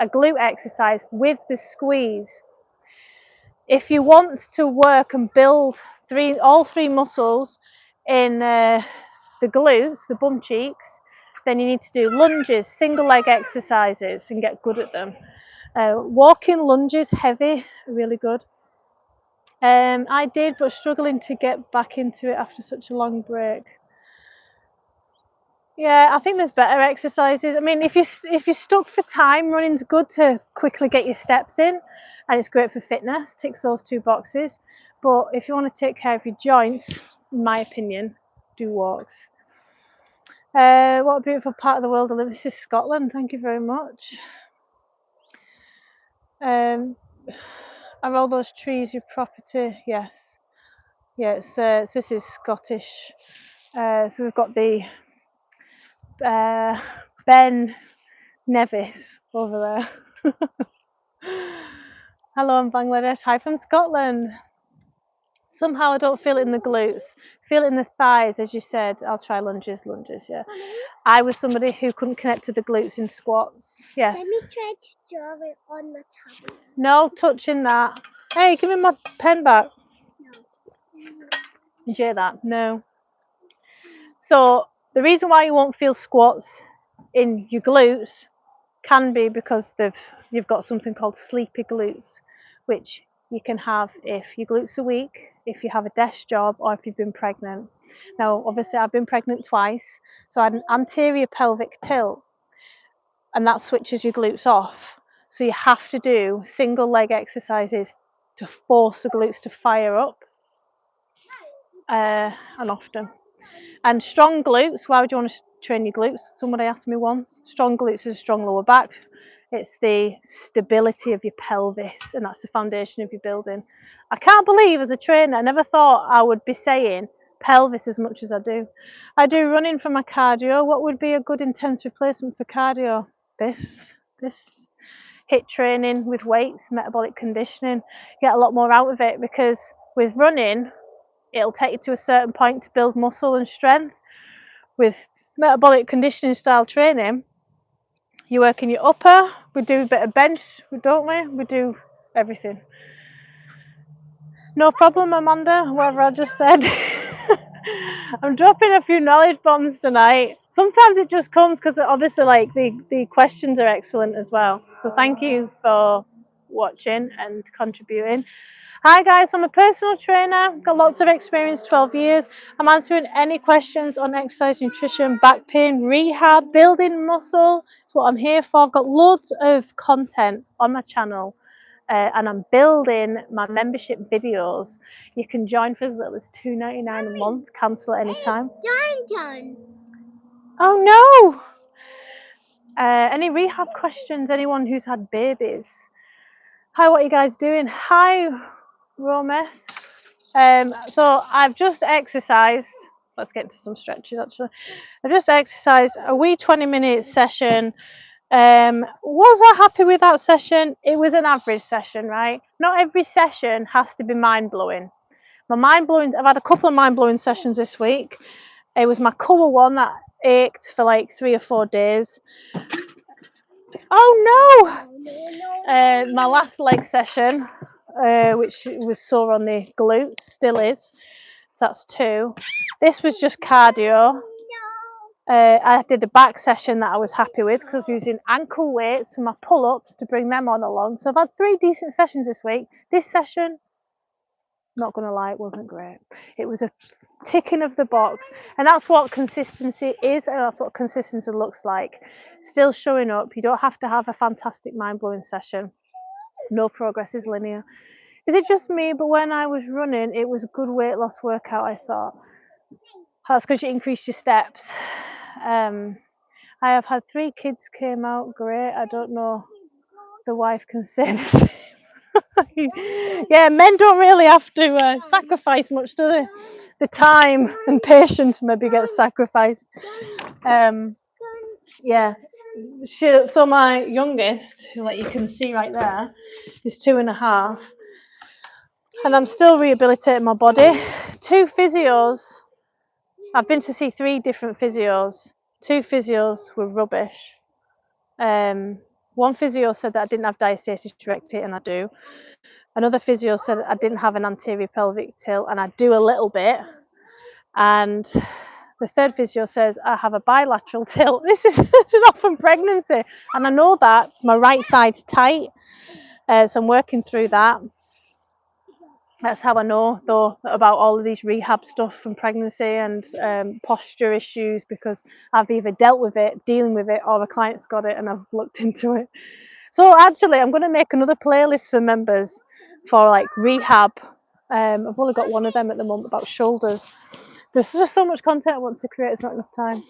glute exercise with the squeeze. If you want to work and build all three muscles in the glutes, the bum cheeks, then you need to do lunges, single leg exercises, and get good at them. Walking lunges, heavy, really good. I did, but struggling to get back into it after such a long break. Yeah, I think there's better exercises. I mean, if you're stuck for time, running's good to quickly get your steps in, and it's great for fitness. Ticks those 2 boxes. But if you want to take care of your joints, in my opinion, do walks. What a beautiful part of the world I live in. This is Scotland. Thank you very much. Are all those trees your property? Yes. Yeah, this is Scottish. So we've got the Ben Nevis over there. Hello, I'm Bangladesh. Hi from Scotland. Somehow I don't feel it in the glutes. Feel it in the thighs, as you said. I'll try lunges, yeah. I was somebody who couldn't connect to the glutes in squats. Yes. Let me try to draw it on the tablet. No touching that. Hey, give me my pen back. No. Did you hear that? No. So the reason why you won't feel squats in your glutes can be because you've got something called sleepy glutes, which you can have if your glutes are weak, if you have a desk job, or if you've been pregnant. Now, obviously, I've been pregnant twice, so I had an anterior pelvic tilt, and that switches your glutes off. So you have to do single leg exercises to force the glutes to fire up, and often. And strong glutes, why would you want to train your glutes? Somebody asked me once. Strong glutes is a strong lower back. It's the stability of your pelvis, and that's the foundation of your building. I can't believe as a trainer, I never thought I would be saying pelvis as much as I do. I do running for my cardio. What would be a good intense replacement for cardio? This HIIT training with weights, metabolic conditioning. You get a lot more out of it, because with running, it'll take you to a certain point to build muscle and strength. With metabolic conditioning style training, you work in your upper, we do a bit of bench, don't we? We do everything. No problem, Amanda, whatever I just said. I'm dropping a few knowledge bombs tonight. Sometimes it just comes because obviously like the questions are excellent as well. So thank you for watching and contributing. Hi guys, I'm a personal trainer, got lots of experience, 12 years. I'm answering any questions on exercise, nutrition, back pain, rehab, building muscle. That's what I'm here for. I've got loads of content on my channel. And I'm building my membership videos. You can join for as little as $2.99 a month, cancel at any time. Done. Oh no! Any rehab questions? Anyone who's had babies? Hi, what are you guys doing? Hi, Rometh. So I've just exercised. Let's get into some stretches actually. I just exercised a wee 20-minute session. Was I happy with that session? It was an average session, right? Not every session has to be mind-blowing. I've had a couple of mind-blowing sessions this week. It was my core one that ached for like 3 or 4 days. Oh no! My last leg session, which was sore on the glutes, still is. So that's 2. This was just cardio. I did a back session that I was happy with because I was using ankle weights for my pull-ups to bring them on along. So I've had 3 decent sessions this week. This session, not going to lie, it wasn't great. It was a ticking of the box, and that's what consistency is, and that's what consistency looks like. Still showing up. You don't have to have a fantastic mind-blowing session. No progress is linear. Is it just me? But when I was running, it was a good weight loss workout, I thought. That's because you increase your steps. I have had 3 kids came out great. I don't know if the wife can say the same. Yeah, men don't really have to sacrifice much, do they? The time and patience maybe gets sacrificed. Yeah. So my youngest, who like you can see right there, is 2.5, and I'm still rehabilitating my body. 2 physios. I've been to see 3 different physios. 2 physios were rubbish. One physio said that I didn't have diastasis recti, and I do. Another physio said that I didn't have an anterior pelvic tilt, and I do a little bit. And the 3rd physio says I have a bilateral tilt. This is often pregnancy, and I know that my right side's tight, so I'm working through that. That's how I know, though, about all of these rehab stuff from pregnancy and posture issues, because I've either dealt with it, dealing with it, or a client's got it and I've looked into it. So actually, I'm going to make another playlist for members for like rehab. I've only got one of them at the moment about shoulders. There's just so much content I want to create, it's not enough time.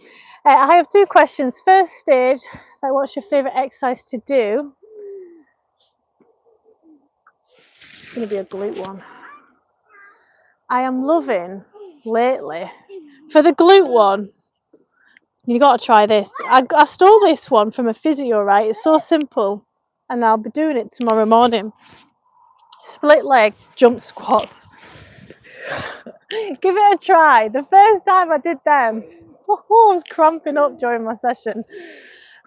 I have 2 questions. First stage, like, what's your favourite exercise to do? It's going to be a glute one. I am loving lately, for the glute one, you got to try this. I stole this one from a physio, right? It's so simple, and I'll be doing it tomorrow morning. Split leg jump squats. Give it a try. The first time I did them, I was cramping up during my session.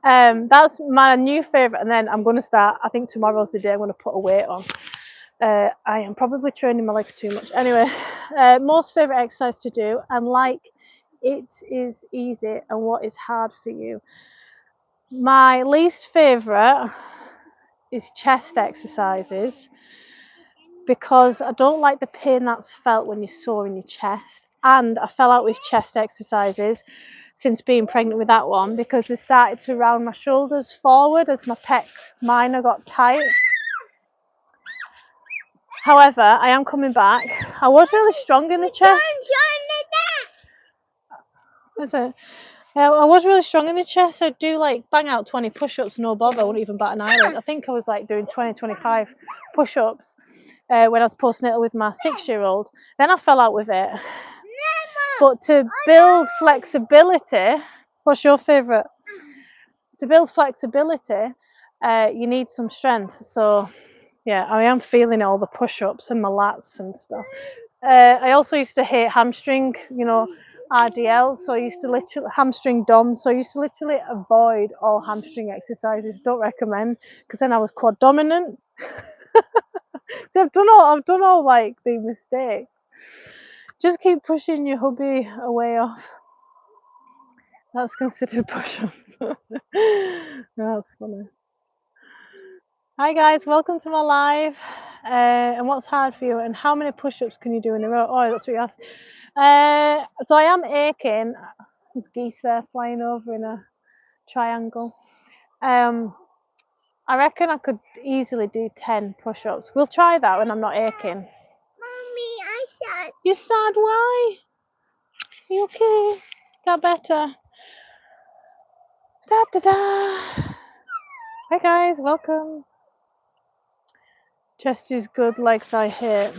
That's my new favourite, and then I'm going to start, I think tomorrow's the day I'm going to put a weight on. I am probably training my legs too much. Anyway, most favourite exercise to do, and like it is easy, and what is hard for you. My least favourite is chest exercises, because I don't like the pain that's felt when you're sore in your chest, and I fell out with chest exercises since being pregnant with that one, because they started to round my shoulders forward as my pec minor got tight. However, I am coming back. I was really strong in the chest. I was really strong in the chest. I'd do like bang out 20 push-ups, no bother. I wouldn't even bat an eyelid. I think I was like doing 20, 25 push-ups when I was postnatal with my 6-year-old. Then I fell out with it. But to build flexibility, what's your favourite? To build flexibility, you need some strength. So yeah, I am feeling all the push-ups and my lats and stuff. I also used to hate hamstring, RDL. So I used to literally hamstring DOMs. So I used to literally avoid all hamstring exercises. Don't recommend, because then I was quad dominant. So I've done all like the mistakes. Just keep pushing your hubby away off. That's considered push-ups. That's funny. Hi guys, welcome to my live. And what's hard for you? And how many push-ups can you do in a row? Oh, that's what you asked. So I am aching. There's geese there flying over in a triangle. I reckon I could easily do 10 push-ups. We'll try that when I'm not aching. Mommy, I said. You're sad? Why? Are you okay? Got better? Da da da. Hi guys, welcome. Chest is good, legs I hate.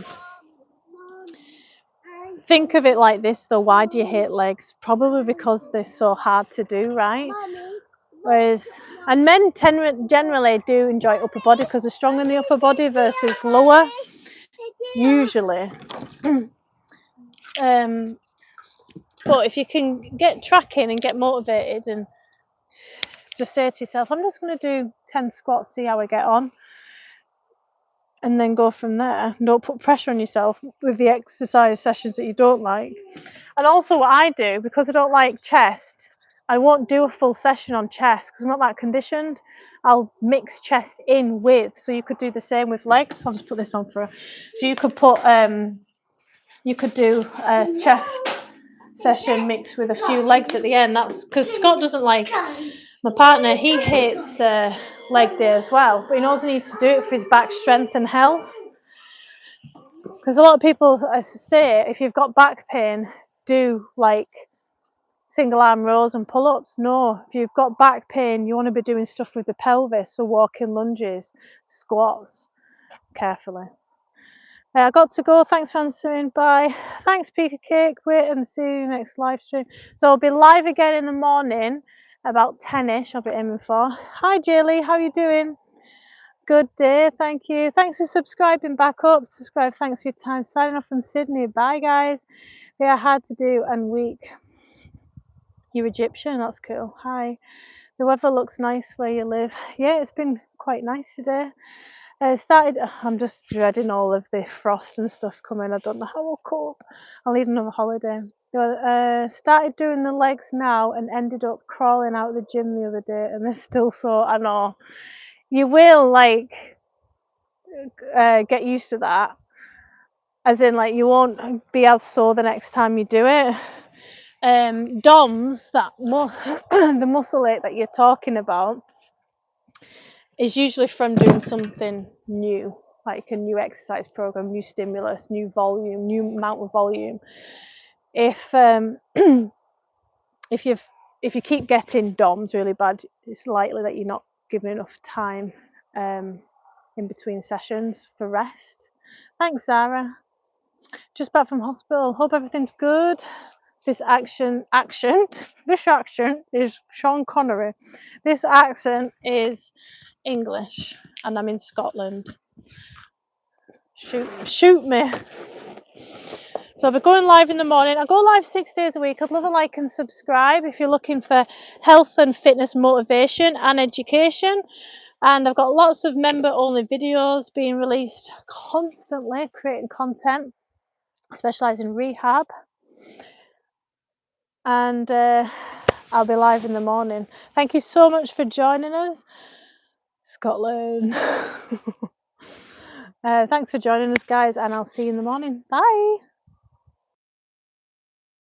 Think of it like this though, why do you hate legs? Probably because they're so hard to do, right? Whereas, and men generally do enjoy upper body because they're strong in the upper body versus lower, usually. But if you can get tracking and get motivated and just say to yourself, I'm just going to do 10 squats, see how I get on. And then go from there. Don't put pressure on yourself with the exercise sessions that you don't like. And also what I do, because I don't like chest, I won't do a full session on chest because I'm not that conditioned. I'll mix chest in with, so you could do the same with legs. I'll just put this on for, so you could put, you could do a chest session mixed with a few legs at the end. That's because Scott doesn't like, my partner, he hates leg day as well, but he knows he needs to do it for his back strength and health. Because a lot of people say if you've got back pain, do like single arm rows and pull-ups. No, if you've got back pain, you want to be doing stuff with the pelvis, so walking lunges, squats, carefully. I got to go. Thanks for answering. Bye. Thanks, Pika Cake. Wait and see you next live stream. So I'll be live again in the morning, about 10ish. I'll be aiming for. Hi, Jilly. How are you doing? Good day. Thank you. Thanks for subscribing back up. Subscribe. Thanks for your time. Signing off from Sydney. Bye, guys. They are hard to do and weak. You're Egyptian. That's cool. Hi. The weather looks nice where you live. Yeah, it's been quite nice today. I'm just dreading all of the frost and stuff coming. I don't know how I'll cope. I'll need another holiday. Started doing the legs now and ended up crawling out of the gym the other day, and they're still sore. I know. You will get used to that, as in you won't be as sore the next time you do it. DOMS, the muscle ache that you're talking about, is usually from doing something new, like a new exercise program, new stimulus, new volume, new amount of volume. If if you keep getting DOMS really bad, it's likely that you're not giving enough time in between sessions for rest. Thanks, Zara. Just back from hospital. Hope everything's good. This accent is Sean Connery. This accent is English, and I'm in Scotland. Shoot me. So I'll be going live in the morning. I go live 6 days a week. I'd love a like and subscribe if you're looking for health and fitness motivation and education. And I've got lots of member-only videos being released constantly, creating content. I specialise in rehab. And I'll be live in the morning. Thank you so much for joining us, Scotland. Thanks for joining us, guys, and I'll see you in the morning. Bye.